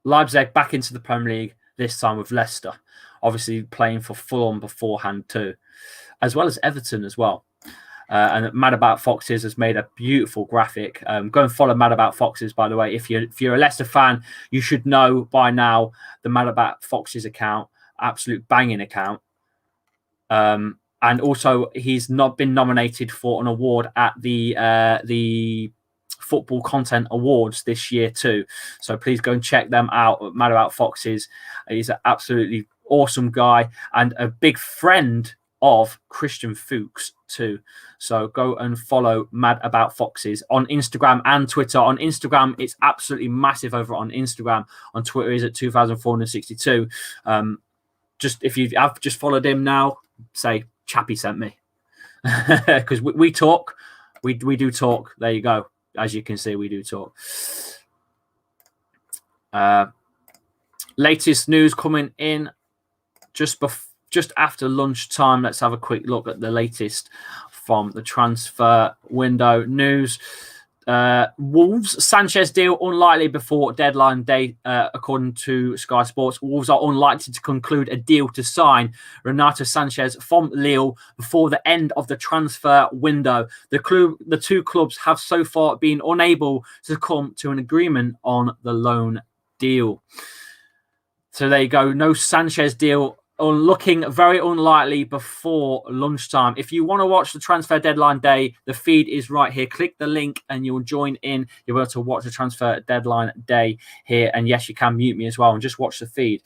Leipzig back into the Premier League, this time with Leicester. Obviously playing for Fulham beforehand too, as well as Everton as well. And Mad About Foxes has made a beautiful graphic. Go and follow Mad About Foxes, by the way. If you're a Leicester fan, you should know by now the Mad About Foxes account, absolute banging account. And also, he's not been nominated for an award at the Football Content Awards this year too. So please go and check them out. Mad About Foxes. He's an absolutely awesome guy and a big friend of Christian Fuchs too. So go and follow Mad About Foxes on Instagram and Twitter. On Instagram, it's absolutely massive over on Instagram. On Twitter, he's at 2,462. Just if you have just followed him now, say Chappie sent me. Because we talk. We do talk. There you go. As you can see, we do talk. Latest news coming in just after lunchtime. Let's have a quick look at the latest from the transfer window news. Wolves, Sanchez deal unlikely before deadline day, according to Sky Sports. Wolves are unlikely to conclude a deal to sign Renato Sanchez from Lille before the end of the transfer window. The two clubs have so far been unable to come to an agreement on the loan deal. So there you go. No Sanchez deal. Looking very unlikely before lunchtime. If you want to watch the transfer deadline day, the feed is right here. Click the link and you'll join in. You'll be able to watch the transfer deadline day here. And yes, you can mute me as well and just watch the feed.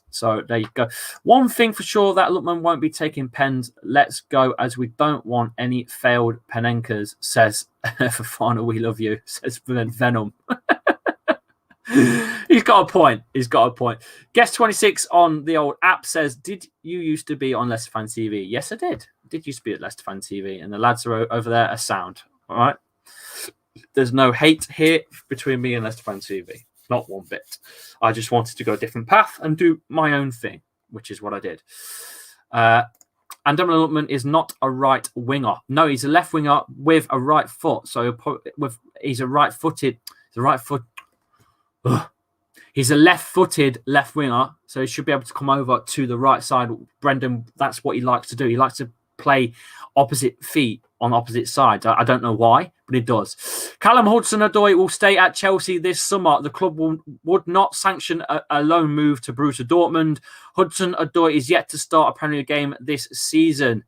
So there you go. One thing for sure, that Lookman won't be taking pens. Let's go, as we don't want any failed Penenkas, says for final, we love you, says Venom. He's got a point. Guest 26 on the old app says, did you used to be on Leicester Fan TV? Yes, I did. Used to be at Leicester Fan TV, and the lads are over there are sound. All right. There's no hate here between me and Leicester Fan TV. Not one bit. I just wanted to go a different path and do my own thing, which is what I did. And Dominic Lookman is not a right winger. No, he's a left winger with a right foot. So he's a right-footed. He's a left-footed left winger, so he should be able to come over to the right side. Brendan, that's what he likes to do. He likes to play opposite feet on opposite sides. I don't know why, but he does. Callum Hudson-Odoi will stay at Chelsea this summer. The club would not sanction a loan move to Borussia Dortmund. Hudson-Odoi is yet to start a Premier League game this season.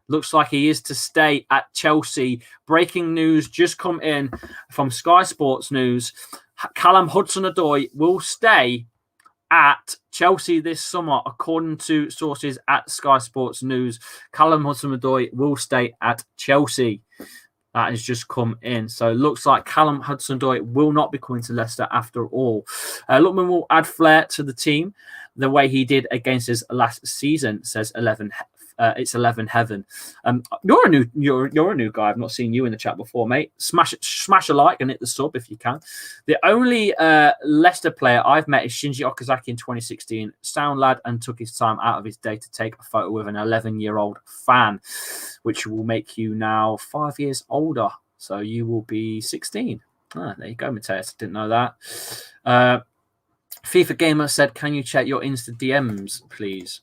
Looks like he is to stay at Chelsea. Breaking news just come in from Sky Sports News. Callum Hudson-Odoi will stay at Chelsea this summer, according to sources at Sky Sports News. Callum Hudson-Odoi will stay at Chelsea. That has just come in. So it looks like Callum Hudson-Odoi will not be coming to Leicester after all. Lookman will add flair to the team the way he did against us last season, says 11. It's 11 Heaven. You're a new guy. I've not seen you in the chat before, mate. Smash a like and hit the sub if you can. The only Leicester player I've met is Shinji Okazaki in 2016. Sound lad, and took his time out of his day to take a photo with an 11-year-old fan, which will make you now 5 years older. So you will be 16. There you go, Mateus. Didn't know that. FIFA Gamer said, can you check your Insta DMs, please?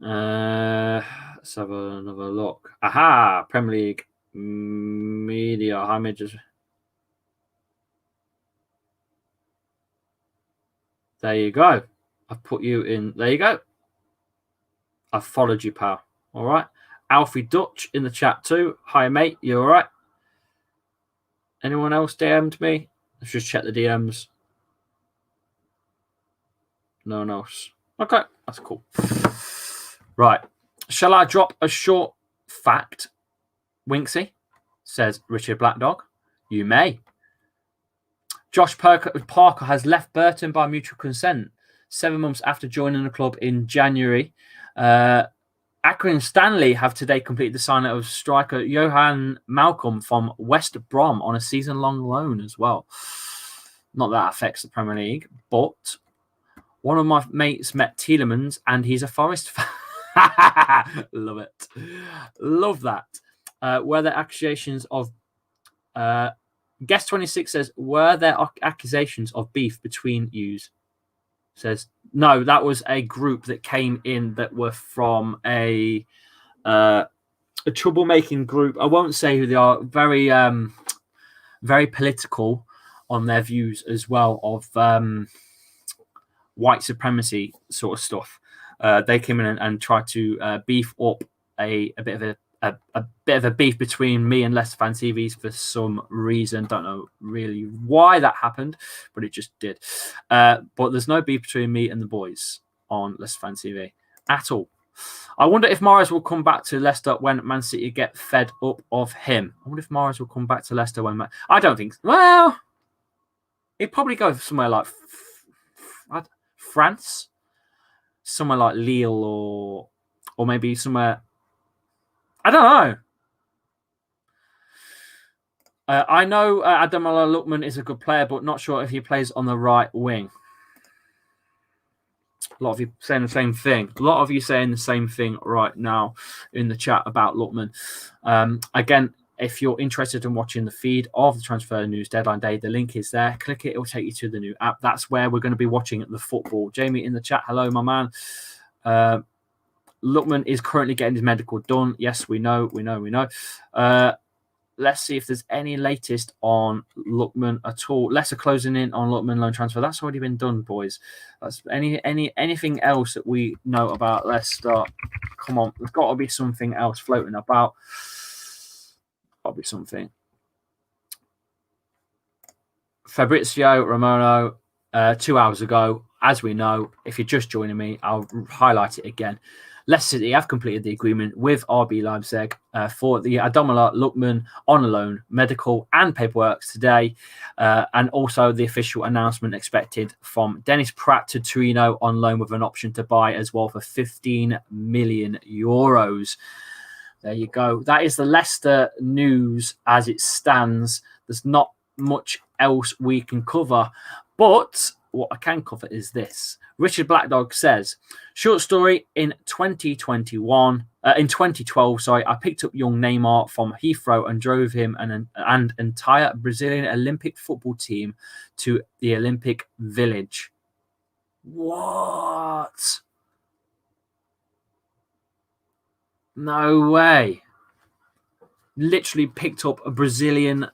Let's have another look. Aha! Premier League media. How many just... There you go. I've put you in. There you go. I've followed you, pal. All right. Alfie Dutch in the chat too. Hi, mate. You all right? Anyone else DM'd me? Let's just check the DMs. No one else. Okay. That's cool. Right. Shall I drop a short fact, Winksy? Says Richard Blackdog. You may. Josh Parker has left Burton by mutual consent 7 months after joining the club in January. Accrington Stanley have today completed the signing of striker Johan Malcolm from West Brom on a season-long loan as well. Not that affects the Premier League, but one of my mates met Tielemans and he's a Forest fan. Love it. Love that. Were there accusations of... Guest 26 says, were there accusations of beef between yous? Says, no, that was a group that came in that were from a troublemaking group. I won't say who they are. Very, very political on their views as well of white supremacy sort of stuff. They came in and tried to beef up a bit of a beef between me and Leicester Fan TVs for some reason. Don't know really why that happened, but it just did. But there's no beef between me and the boys on Leicester Fan TV at all. I wonder if Mahrez will come back to Leicester when Man City get fed up of him. I wonder if Mahrez will come back to Leicester when... I don't think... Well, he'd probably go somewhere like France. Somewhere like Lille or maybe somewhere... I don't know. I know Ademola Lookman is a good player, but not sure if he plays on the right wing. A lot of you saying the same thing. A lot of you saying the same thing right now in the chat about Lookman. Again, if you're interested in watching the feed of the transfer news deadline day, the link is there. Click it. It will take you to the new app. That's where we're going to be watching the football. Jamie in the chat. Hello, my man. Lookman is currently getting his medical done. Yes, we know. Let's see if there's any latest on Lookman at all. Leicester closing in on Lookman loan transfer. That's already been done, boys. That's anything else that we know about Leicester? Come on, there's got to be something else floating about. Got to be something. Fabrizio Romano, 2 hours ago. As we know, if you're just joining me, I'll highlight it again. Leicester City have completed the agreement with RB Leipzig for the Ademola Lookman on a loan, medical and paperwork today. And also the official announcement expected from Dennis Pratt to Torino on loan with an option to buy as well for 15 million euros. There you go. That is the Leicester news as it stands. There's not much else we can cover. But what I can cover is this. Richard Blackdog says, short story, in 2012, I picked up young Neymar from Heathrow and drove him and entire Brazilian Olympic football team to the Olympic Village. What? No way. Literally picked up the Brazilian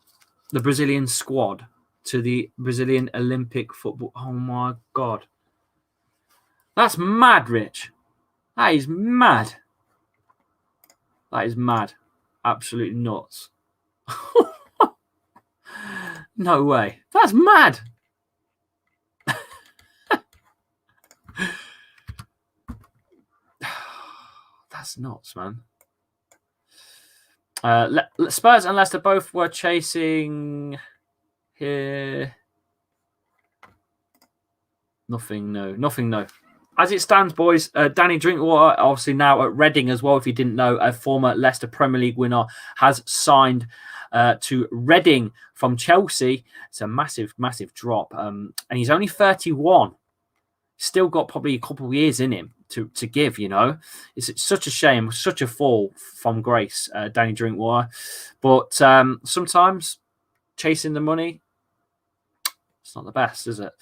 squad to the Brazilian Olympic football. Oh my God. That's mad, Rich. That is mad. That is mad. Absolutely nuts. No way. That's mad. That's nuts, man. Spurs and Leicester both were chasing here. Nothing, no. As it stands, boys, Danny Drinkwater, obviously now at Reading as well, if you didn't know, a former Leicester Premier League winner, has signed to Reading from Chelsea. It's a massive, massive drop. And he's only 31. Still got probably a couple of years in him to give, you know. It's such a shame, such a fall from grace, Danny Drinkwater. But sometimes chasing the money, it's not the best, is it?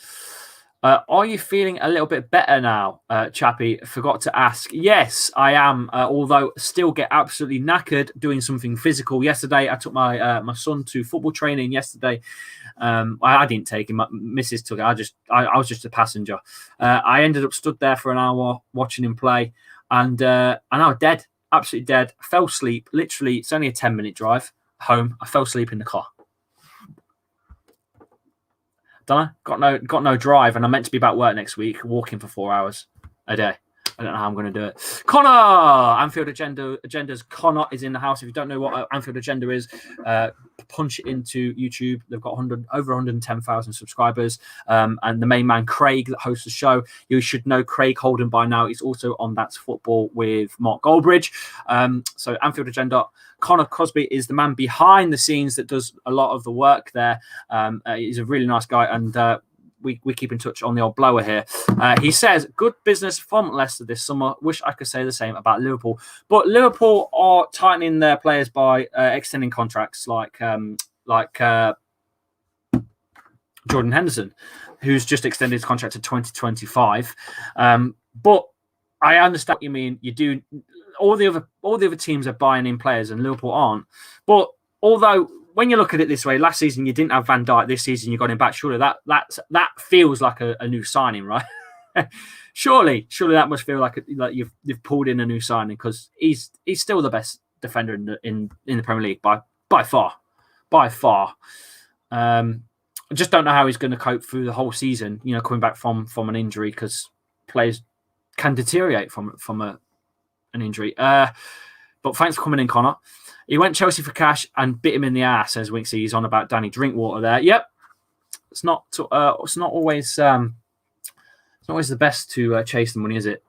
Are you feeling a little bit better now, Chappie? Forgot to ask. Yes, I am, although still get absolutely knackered doing something physical. Yesterday, I took my son to football training yesterday. I didn't take him. My missus took it. I was just a passenger. I ended up stood there for an hour watching him play, and I was dead, absolutely dead. I fell asleep. Literally, it's only a 10-minute drive home. I fell asleep in the car. Don't know. Got no drive, and I'm meant to be back work next week, walking for 4 hours a day. I don't know how I'm going to do it. Connor, Anfield Agenda's Connor is in the house. If you don't know what Anfield Agenda is, punch it into YouTube. They've got over 110,000 subscribers. And the main man, Craig, that hosts the show. You should know Craig Holden by now. He's also on That's Football with Mark Goldbridge. So Anfield Agenda. Connor Crosby is the man behind the scenes that does a lot of the work there. He's a really nice guy, and we keep in touch on the old blower here. He says, good business from Leicester this summer. Wish I could say the same about Liverpool. But Liverpool are tightening their players by extending contracts like Jordan Henderson, who's just extended his contract to 2025. But I understand what you mean. You do. All the other teams are buying in players and Liverpool aren't. But although when you look at it this way, last season you didn't have Van Dijk. This season you got him back. Surely that feels like a new signing, right? surely that must feel like you've pulled in a new signing, because he's still the best defender in the Premier League by far. I just don't know how he's going to cope through the whole season. You know, coming back from an injury, because players can deteriorate from an injury. But thanks for coming in, Connor. He went Chelsea for cash and bit him in the ass, as Winksy. He's on about Danny Drinkwater there. Yep, it's not always the best to chase the money, is it?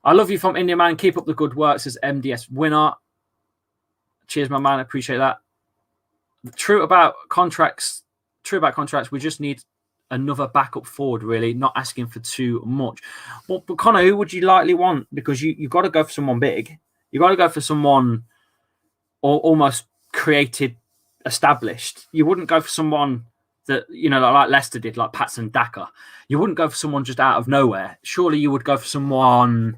I love you from India, man. Keep up the good work, says MDS winner. Cheers, my man. I appreciate that. True about contracts. We just need another backup forward, really, not asking for too much. But Connor, who would you likely want? Because you've got to go for someone big. You've got to go for someone almost created, established. You wouldn't go for someone that, like Leicester did, like Patson Daka. You wouldn't go for someone just out of nowhere. Surely you would go for someone...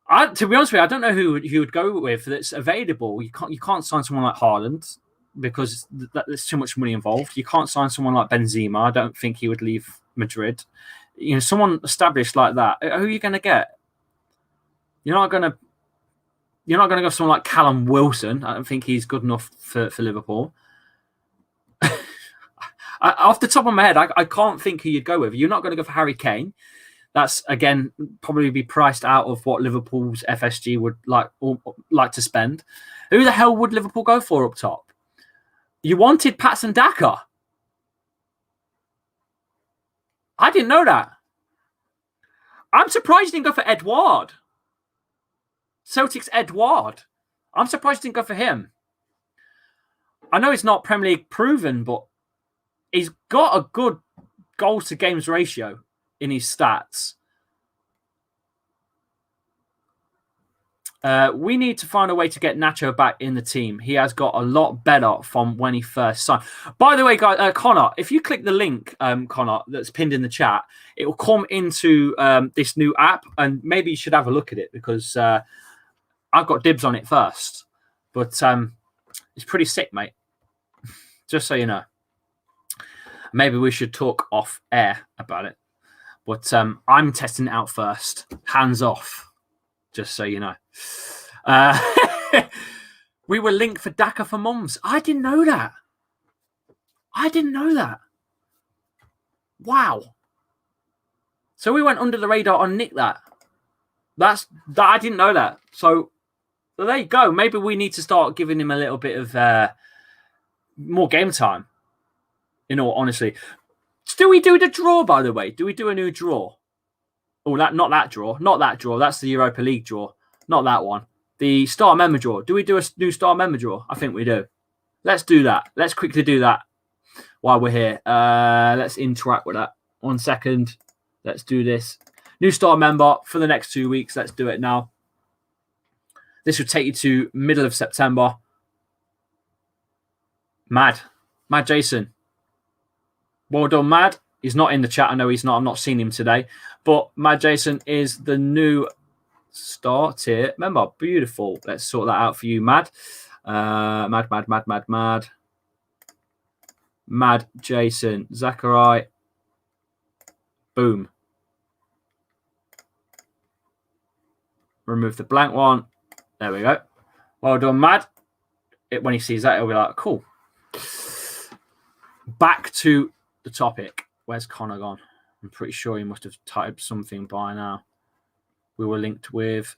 to be honest with you, I don't know who you would go with that's available. You can't sign someone like Haaland because there's too much money involved. You can't sign someone like Benzema. I don't think he would leave Madrid. Someone established like that. Who are you going to get? You're not going to go for someone like Callum Wilson. I don't think he's good enough for Liverpool. Off the top of my head, I can't think who you'd go with. You're not going to go for Harry Kane. That's, again, probably be priced out of what Liverpool's FSG would like to spend. Who the hell would Liverpool go for up top? You wanted Patson Daka. I didn't know that. I'm surprised you didn't go for Edouard. Celtic's Edouard. I'm surprised you didn't go for him. I know he's not Premier League proven, but he's got a good goals to games ratio in his stats. We need to find a way to get Nacho back in the team. He has got a lot better from when he first signed. By the way, guys, Connor, if you click the link, Connor, that's pinned in the chat, it will come into this new app, and maybe you should have a look at it because I've got dibs on it first. But it's pretty sick, mate. Just so you know. Maybe we should talk off air about it. But I'm testing it out first. Hands off. Just so you know. We were linked for Daka for mums. I didn't know that. Wow. So we went under the radar on Nick that. I didn't know that. So there you go. Maybe we need to start giving him a little bit of more game time. In all honesty. Do we do the draw, by the way? Do we do a new draw? Oh, not that draw. Not that draw. That's the Europa League draw. Not that one. The star member draw. Do we do a new star member draw? I think we do. Let's do that. Let's quickly do that while we're here. Let's interact with that. 1 second. Let's do this. New star member for the next 2 weeks. Let's do it now. This will take you to middle of September. Mad Jason. Well done, Mad. He's not in the chat. I know he's not. I've not seen him today. But Mad Jason is the new star tier member. Beautiful. Let's sort that out for you, Mad. Mad Jason. Zachary. Boom. Remove the blank one. There we go. Well done, Mad. When he sees that, he'll be like, cool. Back to the topic. Where's Connor gone? I'm pretty sure he must have typed something by now. We were linked with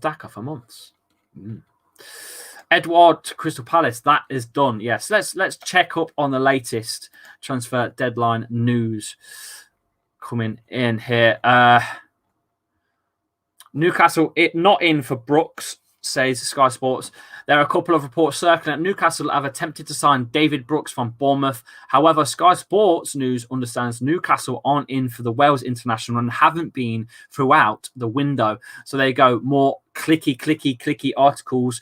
Daka for months. Edouard to Crystal Palace. That is done. Yes. Let's check up on the latest transfer deadline news coming in here. Newcastle, not in for Brooks, says Sky Sports. There are a couple of reports circling that Newcastle have attempted to sign David Brooks from Bournemouth. However, Sky Sports News understands Newcastle aren't in for the Wales international and haven't been throughout the window. So there you go, more clicky articles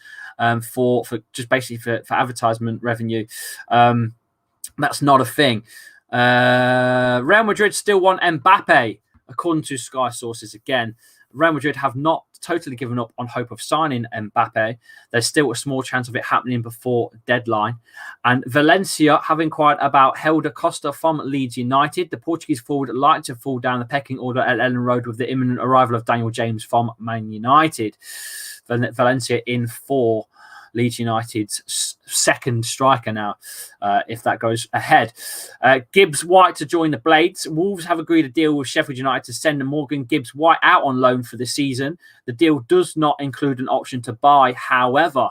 for just basically for advertisement revenue. That's not a thing. Real Madrid still want Mbappe, according to Sky sources again. Real Madrid have not totally given up on hope of signing Mbappe. There's still a small chance of it happening before deadline. And Valencia have inquired about Helder Costa from Leeds United. The Portuguese forward likely to fall down the pecking order at Ellen Road with the imminent arrival of Daniel James from Man United. Valencia in for Leeds United's second striker now, if that goes ahead. Gibbs White to join the Blades. Wolves have agreed a deal with Sheffield United to send Morgan Gibbs White out on loan for the season. The deal does not include an option to buy, however,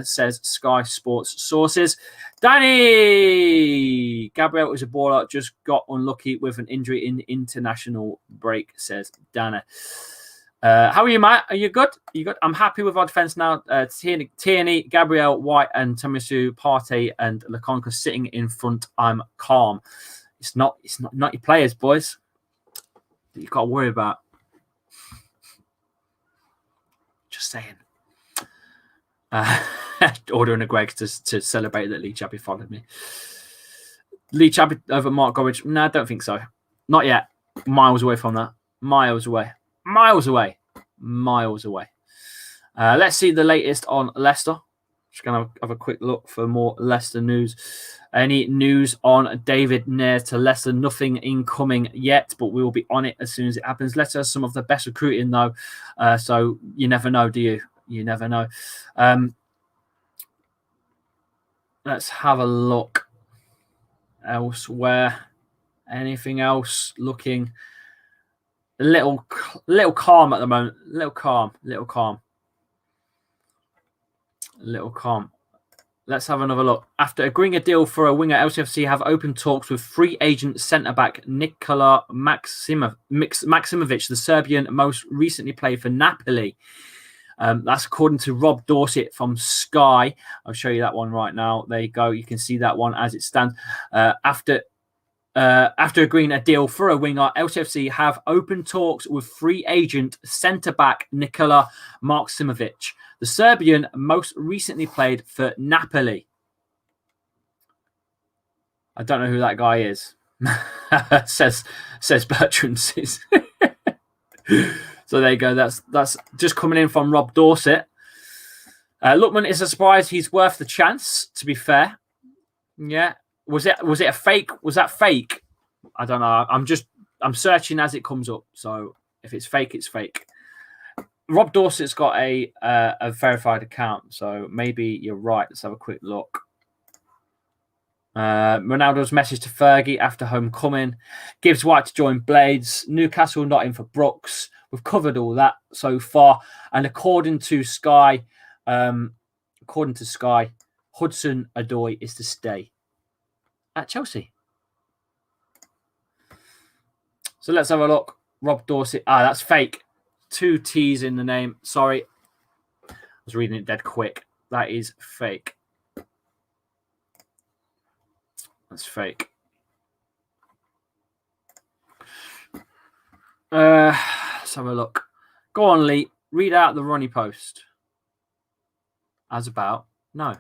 says Sky Sports sources. Danny Gabriel is a baller, just got unlucky with an injury in the international break, says Danny. How are you, Matt? Are you good? You good? I'm happy with our defense now. Tierney, Gabriel, White, and Tomiyasu, Partey, and Lukonga sitting in front. I'm calm. It's not your players, boys, that you've got to worry about. Just saying. Ordering a Greg to celebrate that Lee Chappie followed me. Lee Chappie over Mark Gorridge? No, I don't think so. Not yet. Miles away from that. Miles away. Miles away. Miles away. Let's see the latest on Leicester. Just going to have a quick look for more Leicester news. Any news on David Nair to Leicester? Nothing incoming yet, but we will be on it as soon as it happens. Leicester has some of the best recruiting, though. So you never know, do you? You never know. Let's have a look elsewhere. Anything else looking a little calm at the moment? Little calm. Let's have another look. After agreeing a deal for a winger, LCFC have open talks with free agent centre-back Nikola Maksimovic, the Serbian, most recently played for Napoli. That's according to Rob Dorset from Sky. I'll show you that one right now. There you go. You can see that one as it stands. After agreeing a deal for a winger, LCFC have open talks with free agent centre-back Nikola Maksimovic. The Serbian most recently played for Napoli. I don't know who that guy is. says Bertrand. So there you go. That's just coming in from Rob Dorset. Lookman is a surprise. He's worth the chance, to be fair. Yeah. Was it a fake? Was that fake? I don't know. I'm searching as it comes up. So if it's fake, it's fake. Rob Dorset's got a verified account, so maybe you're right. Let's have a quick look. Ronaldo's message to Fergie after homecoming. Gibbs White to join Blades. Newcastle not in for Brooks. We've covered all that so far. And according to Sky, Hudson-Odoi is to stay at Chelsea. So let's have a look. Rob Dorset. That's fake. 2 T's in the name. Sorry. I was reading it dead quick. That is fake. That's fake. Let's have a look. Go on, Lee. Read out the Ronnie post. As about? No.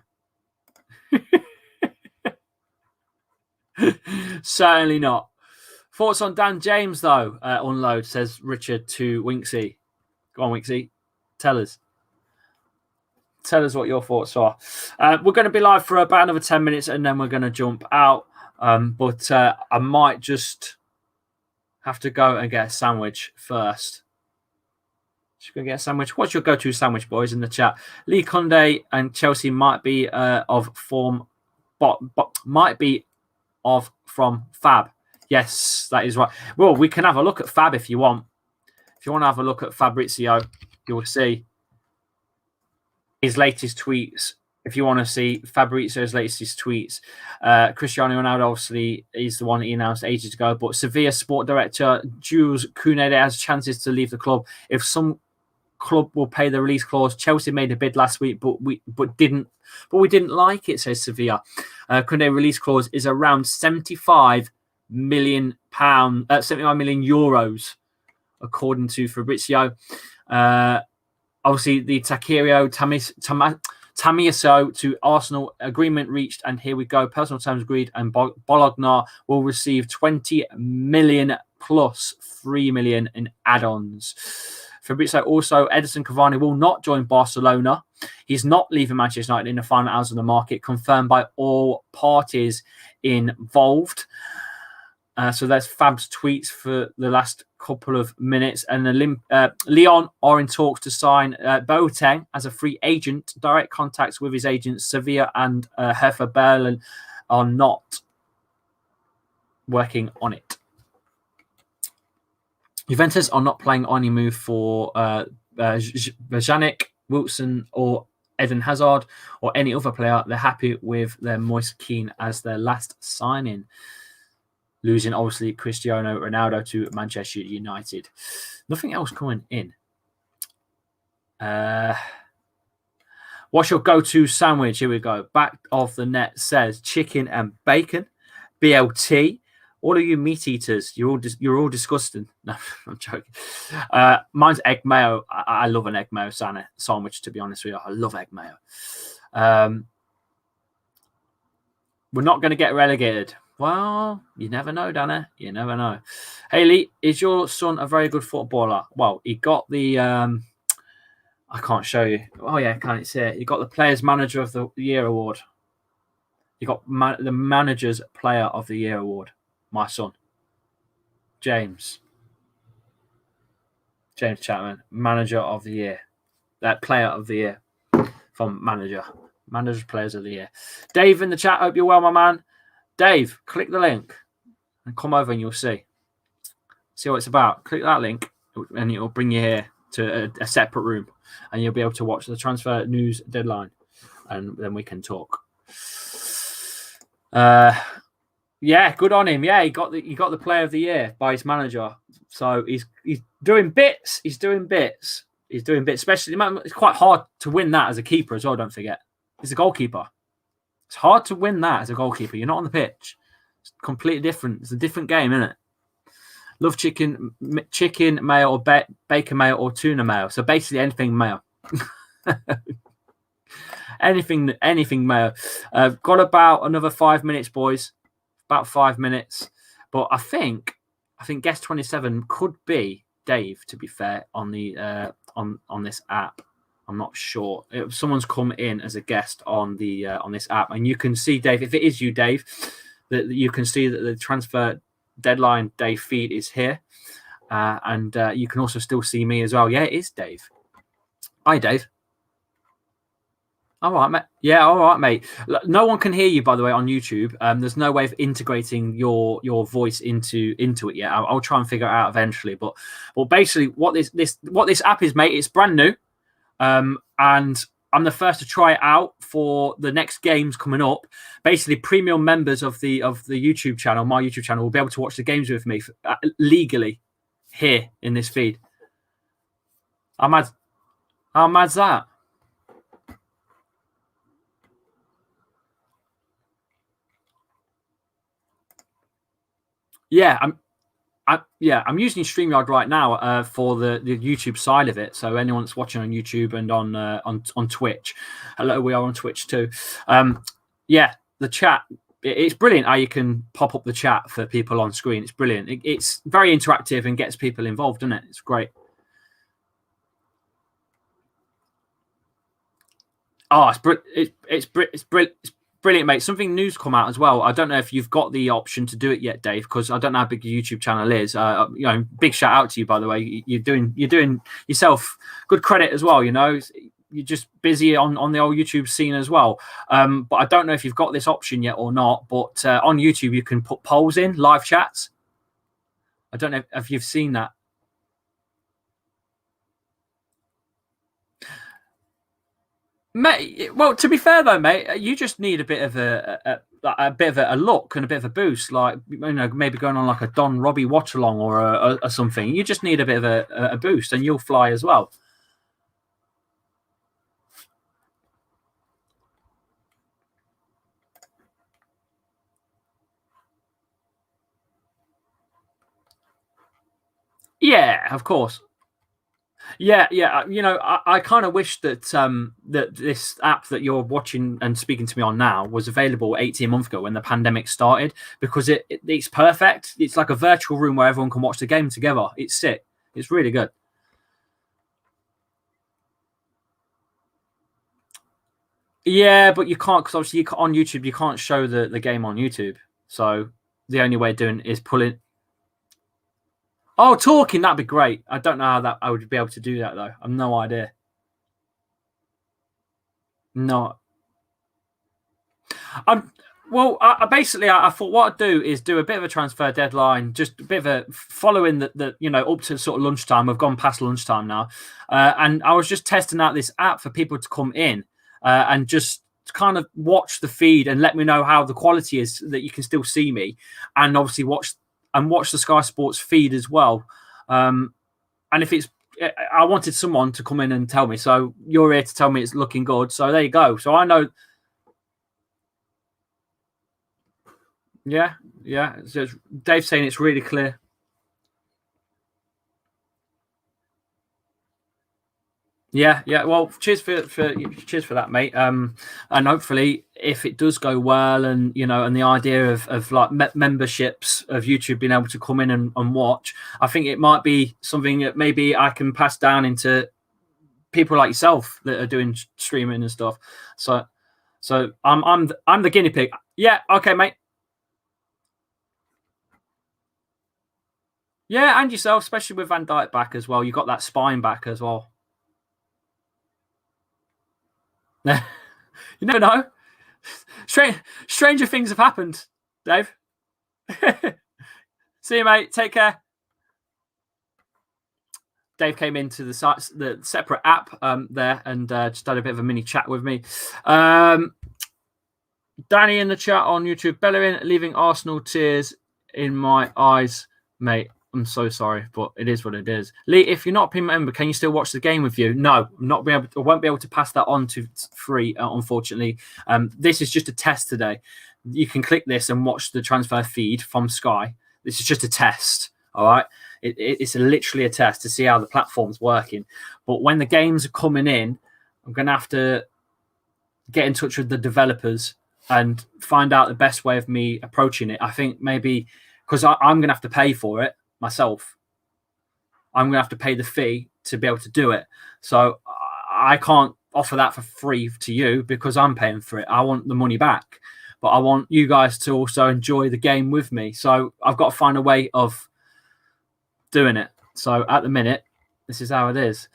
Certainly not. Thoughts on Dan James, though? Unload, says Richard to Winksy. Go on, Winksy. Tell us. Tell us what your thoughts are. We're going to be live for about another 10 minutes and then we're going to jump out. But I might just have to go and get a sandwich first. Just go get a sandwich. What's your go-to sandwich, boys, in the chat? Lee Conde and Chelsea might be of form, but might be of from Fab. Yes, that is right. Well, we can have a look at Fab if you want. If you want to have a look at Fabrizio, you will see his latest tweets. If you want to see Fabrizio's latest tweets, Cristiano Ronaldo obviously is the one he announced ages ago. But Sevilla sport director Jules Kounde has chances to leave the club if some club will pay the release clause. Chelsea made a bid last week, but we didn't like it, says Sevilla. Kounde release clause is around €75 million, €75 million, according to Fabrizio. Obviously, the Takerio Tamiyasu to Arsenal agreement reached, and here we go. Personal terms agreed, and Bologna will receive 20 million plus 3 million in add-ons. Fabrizio also, Edison Cavani will not join Barcelona. He's not leaving Manchester United in the final hours of the market, confirmed by all parties involved. So there's Fab's tweets for the last couple of minutes. And Lyon are in talks to sign Boateng as a free agent. Direct contacts with his agents, Sevilla and Hertha Berlin, are not working on it. Juventus are not playing on any move for Bajanic, Wilson, or Eden Hazard, or any other player. They're happy with their Moise Kean as their last signing. Losing, obviously, Cristiano Ronaldo to Manchester United. Nothing else coming in. What's your go-to sandwich? Here we go. Back of the net says chicken and bacon. BLT. All of you meat eaters, you're all disgusting. No, I'm joking. Mine's egg mayo. I love an egg mayo sandwich. To be honest with you, I love egg mayo. We're not going to get relegated. Well, you never know, Dana. You never know. Haley, is your son a very good footballer? Well, he got the. I can't show you. Oh yeah, can't see it? He got the Players Manager of the Year award. He got the Manager's Player of the Year award. My son, James Chapman, Manager of the Year, Player of the Year from Manager's Players of the Year. Dave in the chat, hope you're well, my man. Dave, click the link and come over and you'll see what it's about. Click that link and it'll bring you here to a separate room and you'll be able to watch the transfer news deadline and then we can talk. Yeah, good on him. Yeah, he got the Player of the Year by his manager. So he's doing bits. Especially, it's quite hard to win that as a keeper as well. Don't forget, he's a goalkeeper. It's hard to win that as a goalkeeper. You're not on the pitch. It's completely different. It's a different game, isn't it? Love chicken mayo or bacon mayo or tuna mayo. So basically anything mayo. anything mayo. Got about another 5 minutes, boys. About 5 minutes, but I think guest 27 could be Dave. To be fair, on the on this app, I'm not sure. If someone's come in as a guest on the on this app, and you can see Dave. If it is you, Dave, that you can see that the transfer deadline day feed is here, and you can also still see me as well. Yeah, it is Dave. Hi, Dave. All right, mate. Yeah, all right, mate. No one can hear you, by the way, on YouTube. There's no way of integrating your voice into it yet. I'll try and figure it out eventually. But basically, what this app is, mate, it's brand new, and I'm the first to try it out for the next games coming up. Basically, premium members of the YouTube channel, my YouTube channel, will be able to watch the games with me legally here in this feed. How mad's that? Yeah, I'm using StreamYard right now for the YouTube side of it. So anyone that's watching on YouTube and on Twitch, hello, we are on Twitch too. Yeah, the chat, it's brilliant how you can pop up the chat for people on screen. It's brilliant. It's very interactive and gets people involved, doesn't it? It's great. Oh, it's brilliant, mate. Something new's come out as well. I don't know if you've got the option to do it yet, Dave, because I don't know how big your YouTube channel is. Big shout out to you, by the way. You're doing yourself good credit as well. You're just busy on the old YouTube scene as well. But I don't know if you've got this option yet or not. But on YouTube, you can put polls in, live chats. I don't know if you've seen that. Mate, well, to be fair though, mate, you just need a bit of a look and a bit of a boost, like maybe going on like a Don Robbie watch along or something. You just need a bit of a boost, and you'll fly as well. Yeah, of course. Yeah. I kind of wish that that this app that you're watching and speaking to me on now was available 18 months ago when the pandemic started, because it's perfect. It's like a virtual room where everyone can watch the game together. It's sick. It's really good. Yeah, but you can't, because obviously on YouTube you can't show the game on YouTube. So the only way of doing it is pulling. Oh, talking, that'd be great. I don't know how I would be able to do that though. I've no idea. No. I thought what I'd do is do a bit of a transfer deadline, just a bit of a following the up to sort of lunchtime. We've gone past lunchtime now, and I was just testing out this app for people to come in and just kind of watch the feed and let me know how the quality is, that you can still see me, and obviously watch the Sky Sports feed as well. And if I wanted someone to come in and tell me. So you're here to tell me it's looking good. So there you go. So I know. Yeah. So Dave's saying it's really clear. Yeah. Well, cheers for that, mate. And hopefully, if it does go well, and and the idea of like memberships of YouTube being able to come in and watch, I think it might be something that maybe I can pass down into people like yourself that are doing streaming and stuff. So I'm the guinea pig. Yeah. Okay, mate. Yeah, and yourself, especially with Van Dijk back as well. You got that spine back as well. You never know. Stranger things have happened, Dave. See you, mate. Take care. Dave came into the separate app there and just had a bit of a mini chat with me. Danny in the chat on YouTube. Bellerin leaving Arsenal tears in my eyes, mate. I'm so sorry, but it is what it is. Lee, if you're not a premium member, can you still watch the game with you? No, I won't be able to pass that on to free, unfortunately. This is just a test today. You can click this and watch the transfer feed from Sky. This is just a test, all right? It's literally a test to see how the platform's working. But when the games are coming in, I'm going to have to get in touch with the developers and find out the best way of me approaching it. I think maybe because I'm going to have to pay for it myself. I'm going to have to pay the fee to be able to do it. So I can't offer that for free to you because I'm paying for it. I want the money back, but I want you guys to also enjoy the game with me. So I've got to find a way of doing it. So at the minute, this is how it is.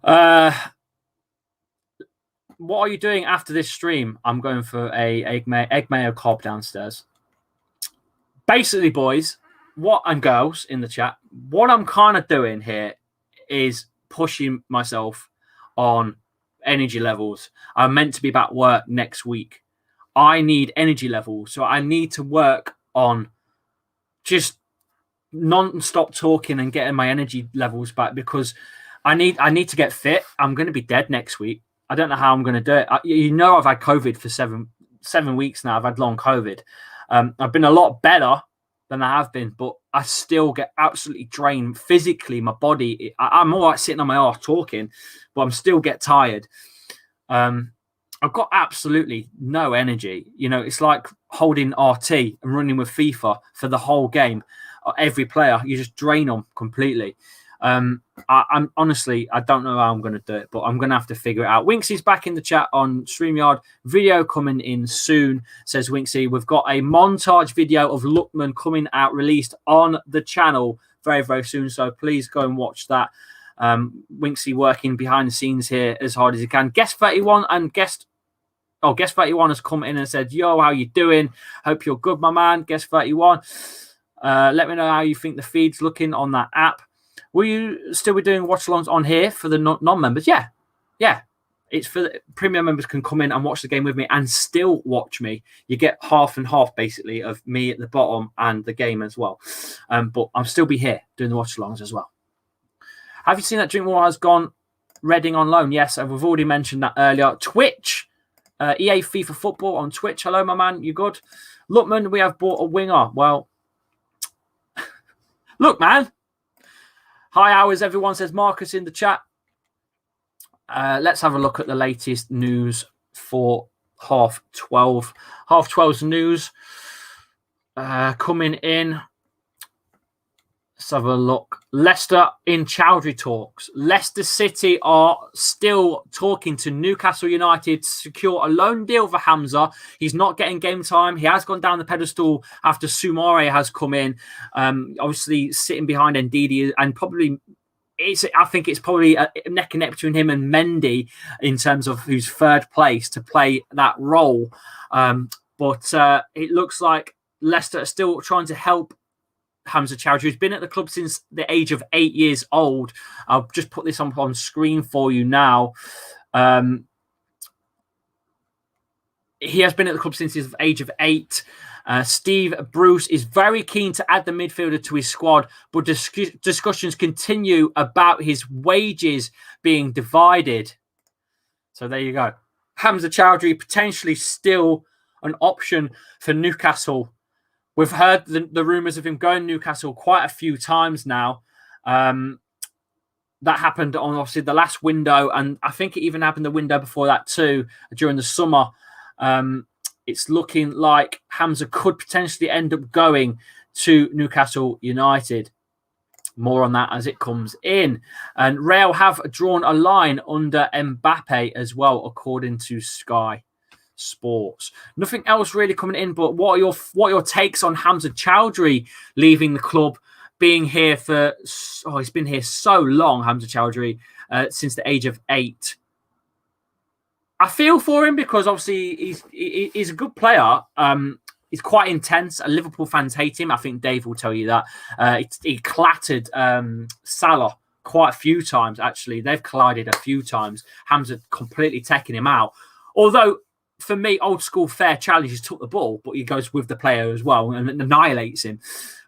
What are you doing after this stream? I'm going for a egg mayo cob downstairs. Basically, boys, and girls in the chat, what I'm kind of doing here is pushing myself on energy levels. I'm meant to be back work next week. I need energy levels, so I need to work on just non-stop talking and getting my energy levels back because I need to get fit. I'm going to be dead next week. I don't know how I'm going to do it. I've had COVID for seven weeks now. I've had long COVID. I've been a lot better than I have been, but I still get absolutely drained physically. My body, I'm all right sitting on my arse talking, but I'm still get tired. I've got absolutely no energy. It's like holding RT and running with FIFA for the whole game. Every player, you just drain them completely. I'm honestly, I don't know how I'm going to do it, but I'm going to have to figure it out. Winksy's back in the chat on StreamYard. Video coming in soon, says Winksy. We've got a montage video of Lookman coming out, released on the channel very, very soon. So please go and watch that. Winksy working behind the scenes here as hard as he can. Guest 31 and Guest 31 has come in and said, yo, how you doing? Hope you're good, my man. Guest 31. Let me know how you think the feed's looking on that app. Will you still be doing watch-alongs on here for the non-members? Yeah. It's for the premium members can come in and watch the game with me and still watch me. You get half and half, basically, of me at the bottom and the game as well. But I'll still be here doing the watch-alongs as well. Have you seen that Drinkwater has gone Reading on loan? Yes, we've already mentioned that earlier. Twitch, EA FIFA Football on Twitch. Hello, my man. You good? Lookman, we have bought a winger. Well, look, man. Hi, hours, everyone, says Marcus in the chat. Let's have a look at the latest news for half 12. Half 12's news coming in. Let's have a look. Leicester in Chowdhury talks. Leicester City are still talking to Newcastle United to secure a loan deal for Hamza. He's not getting game time. He has gone down the pedestal after Soumare has come in. Obviously sitting behind Ndidi and probably I think it's probably a neck and neck between him and Mendy in terms of who's third place to play that role. But it looks like Leicester are still trying to help Hamza Chowdhury, who's been at the club since the age of 8 years old. I'll just put this on screen for you now. He has been at the club since the age of 8. Steve Bruce is very keen to add the midfielder to his squad, but discussions continue about his wages being divided. So there you go. Hamza Chowdhury potentially still an option for Newcastle. We've heard the rumours of him going to Newcastle quite a few times now. That happened on obviously the last window, and I think it even happened the window before that too, during the summer. It's looking like Hamza could potentially end up going to Newcastle United. More on that as it comes in. And Real have drawn a line under Mbappe as well, according to Sky Sports. Nothing else really coming in, but what are your takes on Hamza Chowdhury leaving the club, being here for... Oh, he's been here so long, Hamza Chowdhury, since the age of 8. I feel for him because obviously he's a good player. He's quite intense. Liverpool fans hate him. I think Dave will tell you that. He clattered Salah quite a few times, actually. They've collided a few times. Hamza completely taking him out. Although, for me, old school fair challenges took the ball, but he goes with the player as well and annihilates him.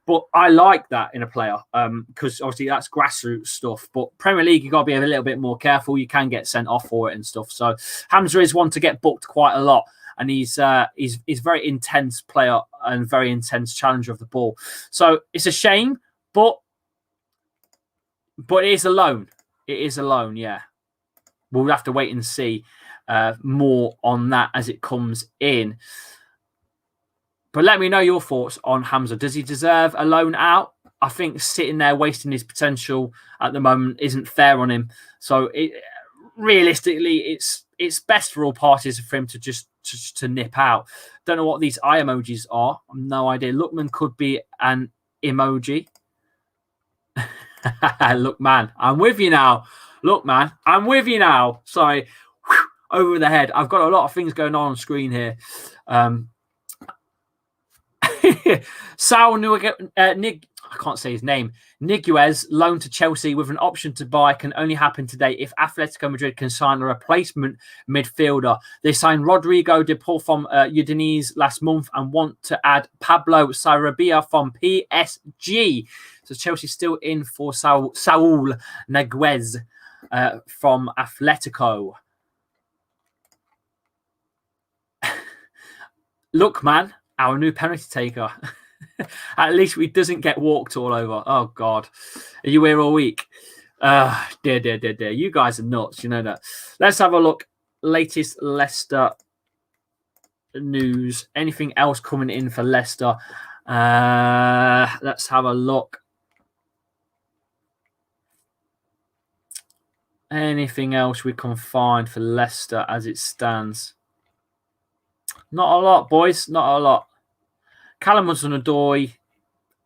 But I like that in a player because obviously that's grassroots stuff. But Premier League, you've got to be a little bit more careful. You can get sent off for it and stuff. So Hamza is one to get booked quite a lot. And he's very intense player and very intense challenger of the ball. So it's a shame, but it is a loan. It is a loan, yeah. We'll have to wait and see more on that as it comes in. But let me know your thoughts on Hamza. Does he deserve a loan out? I think sitting there wasting his potential at the moment isn't fair on him. So realistically, it's best for all parties for him to just to nip out. Don't know what these eye emojis are. No idea. Lookman could be an emoji. Lookman, I'm with you now. Lookman, I'm with you now. Sorry, over the head. I've got a lot of things going on screen here. Saul I can't say his name. Niguez, loaned to Chelsea with an option to buy, can only happen today if Atletico Madrid can sign a replacement midfielder. They signed Rodrigo de Paul from Udinese last month and want to add Pablo Sarabia from PSG. So Chelsea still in for Saul Niguez from Atletico. Lookman, our new penalty taker. At least we doesn't get walked all over. Oh, God. Are you here all week? Dear. You guys are nuts. You know that. Let's have a look. Latest Leicester news. Anything else coming in for Leicester? Let's have a look. Anything else we can find for Leicester as it stands? Not a lot, boys. Not a lot. Callum Hudson-Odoi,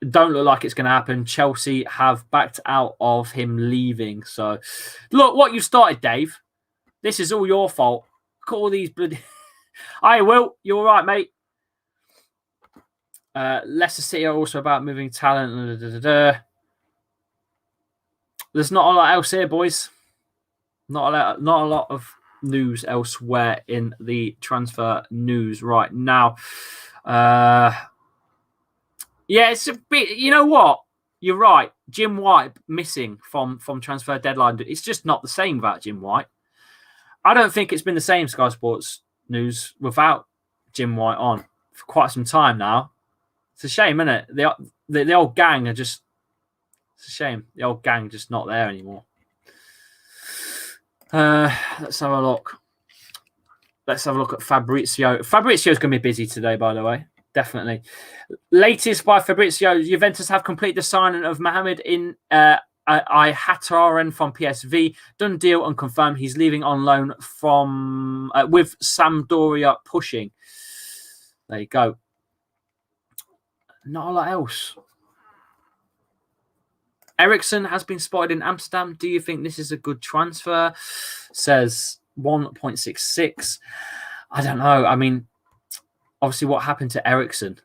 don't look like it's going to happen. Chelsea have backed out of him leaving. So, look what you started, Dave. This is all your fault. Look at all these bloody... Hi, Will. You all right, mate? Leicester City are also about moving talent. There's not a lot else here, boys. Not a lot of news elsewhere in the transfer news right now. Yeah, it's a bit... You know what? You're right. Jim White missing from transfer deadline. It's just not the same without Jim White. I don't think it's been the same Sky Sports news without Jim White on for quite some time now. It's a shame, isn't it? The old gang are just... It's a shame. The old gang just not there anymore. Let's have a look. Let's have a look at Fabrizio. Fabrizio's going to be busy today, by the way. Definitely. Latest by Fabrizio, Juventus have completed the signing of Mohamed in Ihataren from PSV. Done deal and confirmed he's leaving on loan from with Sampdoria pushing. There you go. Not a lot else. Eriksen has been spotted in Amsterdam. Do you think this is a good transfer? Says 1.66. I don't know. I mean, obviously, what happened to Eriksen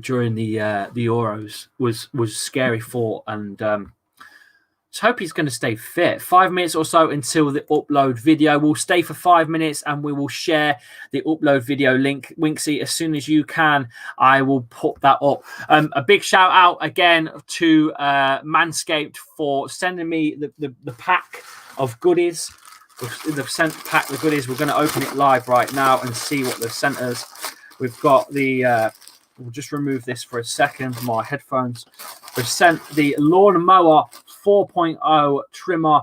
during the Euros was scary thought and hope he's going to stay fit. 5 minutes or so until the upload video. We'll stay for 5 minutes and we will share the upload video link. Winksy, as soon as you can, I will put that up. A big shout out again to Manscaped for sending me the pack of goodies. They've sent pack the goodies. We're going to open it live right now and see what they've sent us. We've got the... we'll just remove this for a second, my headphones. We've sent the Lawnmower 4.0 trimmer.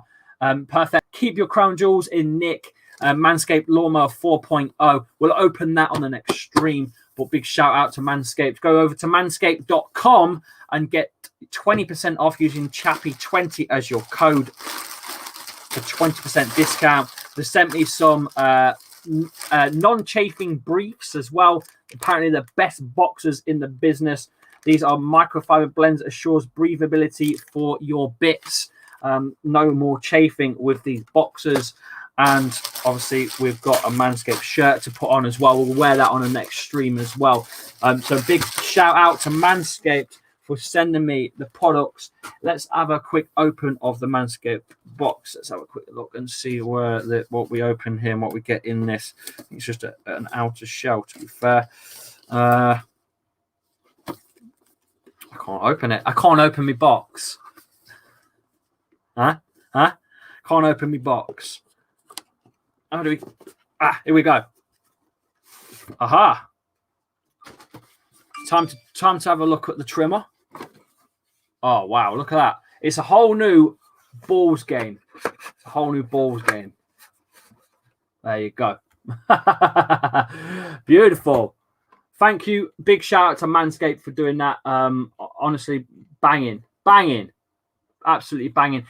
Perfect. Keep your crown jewels in nick. Manscaped Lawnmower 4.0. We'll open that on the next stream. But big shout out to Manscaped. Go over to manscaped.com and get 20% off using Chappy20 as your code for 20% discount. They sent me some non-chafing briefs as well. Apparently the best boxers in the business. These are microfiber blends, assures breathability for your bits. No more chafing with these boxers. And obviously we've got a Manscaped shirt to put on as well. We'll wear that on the next stream as well. So big shout out to Manscaped for sending me the products. Let's have a quick open of the Manscaped box. Let's have a quick look and see what we open here and what we get in this. I think it's just an outer shell, to be fair. I can't open it. I can't open my box. Huh? Can't open my box. How do we... here we go. Aha. Time to have a look at the trimmer. Oh, wow. Look at that. It's a whole new balls game. It's a whole new balls game. There you go. Beautiful. Thank you. Big shout out to Manscaped for doing that. Honestly, banging. Absolutely banging.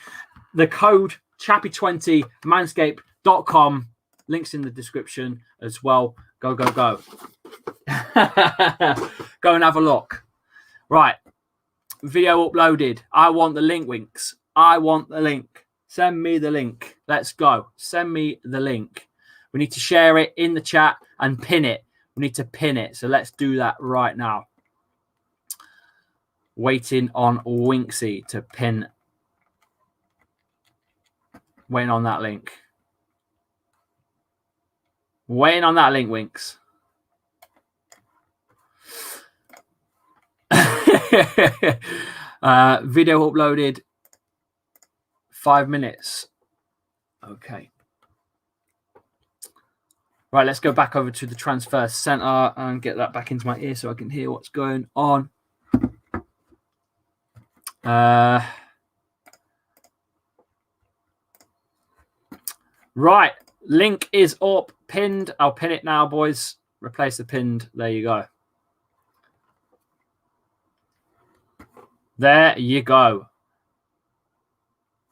The code Chappy20, manscaped.com. Links in the description as well. Go. Go and have a look. Right. Video uploaded. I want the link, Winks. I want the link. Send me the link. Let's go. Send me the link. We need to share it in the chat and pin it. We need to pin it. So let's do that right now. Waiting on Winksy to pin. Waiting on that link. Waiting on that link, Winks. Video uploaded 5 minutes. Okay. Right, let's go back over to the transfer center and get that back into my ear so I can hear what's going on. Right, link is up, pinned. I'll pin it now, boys. Replace the pinned. There you go. There you go.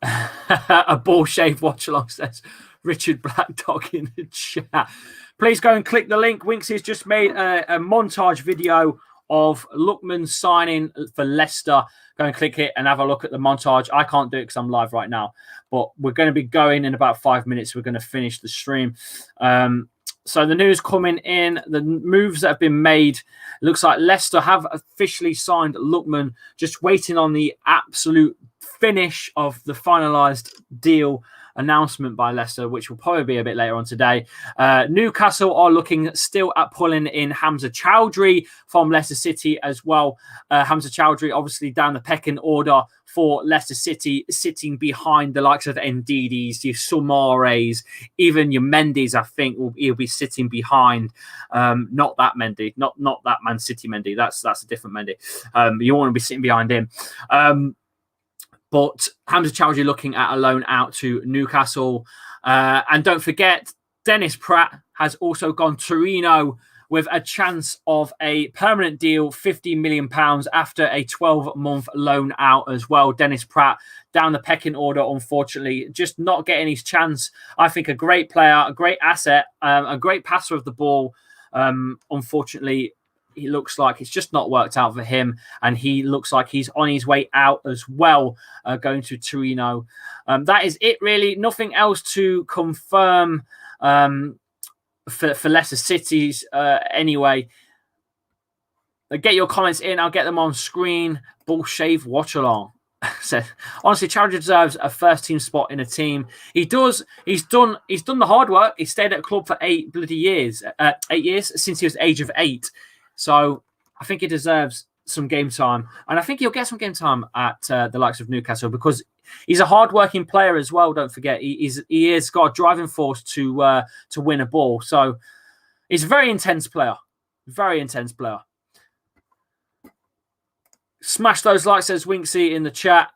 A ball shave watch along, says Richard Black Dog in the chat. Please go and click the link. Winksy has just made a montage video of Lookman signing for Leicester. Go and click it and have a look at the montage. I can't do it because I'm live right now, but we're going to be going in about 5 minutes. We're going to finish the stream. So the news coming in, the moves that have been made. It looks like Leicester have officially signed Lookman, just waiting on the absolute finish of the finalised deal announcement by Leicester, which will probably be a bit later on today. Newcastle are looking still at pulling in Hamza Chowdhury from Leicester City as well. Hamza Chowdhury obviously down the pecking order for Leicester City, sitting behind the likes of Ndidis, your Soumares, even your Mendy's. I think he'll be sitting behind. Not that Mendy, not that Man City Mendy. That's a different Mendy. You want to be sitting behind him. But Hamza Chowdhury looking at a loan out to Newcastle. And don't forget, Dennis Pratt has also gone Torino with a chance of a permanent deal, £50 million after a 12-month loan out as well. Dennis Pratt down the pecking order, unfortunately, just not getting his chance. I think a great player, a great asset, a great passer of the ball. Unfortunately, he looks like it's just not worked out for him, and he looks like he's on his way out as well, going to Torino. That is it, really. Nothing else to confirm for Leicester City's anyway. Get your comments in. I'll get them on screen. Ball shave watch along. said, honestly, Chaudhry deserves a first team spot in a team. He does. He's done the hard work. He stayed at a club for 8 bloody years. 8 years since he was the age of 8. So I think he deserves some game time, and I think he'll get some game time at the likes of Newcastle because he's a hard-working player as well. Don't forget, he has got a driving force to win a ball. So he's a very intense player. Very intense player. Smash those likes, says Winksy in the chat.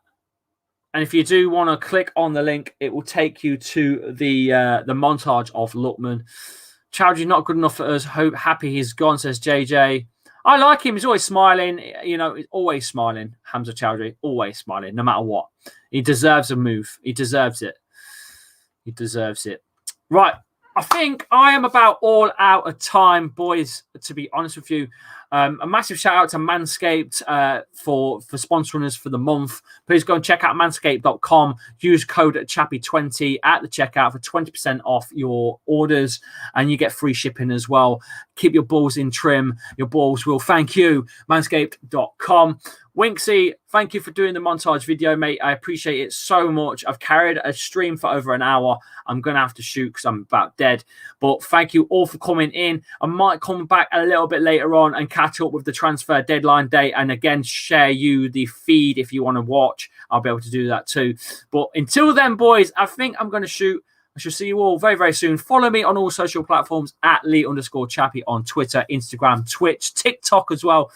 And if you do want to click on the link, it will take you to the montage of Lookman. Chaudhry not good enough for us. Happy he's gone, says JJ. I like him. He's always smiling. You know, he's always smiling. Hamza Chaudhry, always smiling, no matter what. He deserves a move. He deserves it. He deserves it. Right. I think I am about all out of time, boys, to be honest with you. A massive shout out to Manscaped for sponsoring us for the month. Please go and check out manscaped.com. Use code Chappy20 at the checkout for 20% off your orders, and you get free shipping as well. Keep your balls in trim. Your balls will thank you. Manscaped.com. Winksy, thank you for doing the montage video, mate. I appreciate it so much. I've carried a stream for over an hour. I'm going to have to shoot because I'm about dead. But thank you all for coming in. I might come back a little bit later on and catch up with the transfer deadline date. And again, share you the feed if you want to watch. I'll be able to do that too. But until then, boys, I think I'm going to shoot. I shall see you all very, very soon. Follow me on all social platforms at Lee_Chappy on Twitter, Instagram, Twitch, TikTok as well.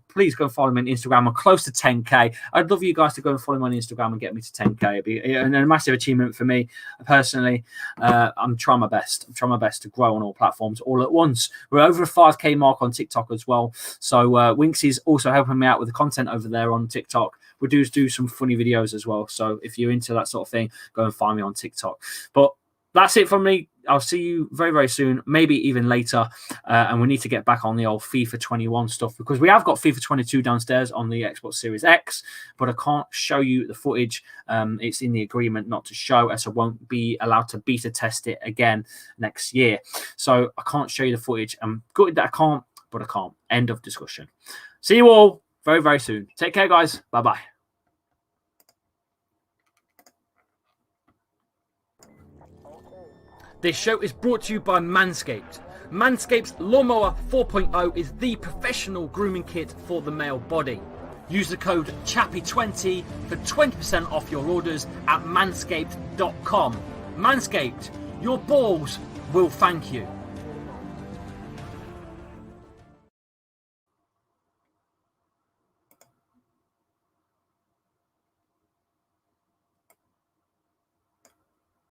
Please go and follow me on Instagram. I'm close to 10K. I'd love you guys to go and follow me on Instagram and get me to 10K. It'd be a massive achievement for me personally. I'm trying my best. I'm trying my best to grow on all platforms all at once. We're over a 5K mark on TikTok as well. So Winksy's also helping me out with the content over there on TikTok. We do some funny videos as well. So if you're into that sort of thing, go and find me on TikTok. But that's it from me. I'll see you very, very soon, maybe even later. And we need to get back on the old FIFA 21 stuff because we have got FIFA 22 downstairs on the Xbox Series X, but I can't show you the footage. It's in the agreement not to show, as I won't be allowed to beta test it again next year. So I can't show you the footage. I'm gutted that I can't, but I can't. End of discussion. See you all very, very soon. Take care, guys. Bye-bye. This show is brought to you by Manscaped. Manscaped's Lawnmower 4.0 is the professional grooming kit for the male body. Use the code Chappy20 for 20% off your orders at manscaped.com. Manscaped, your balls will thank you.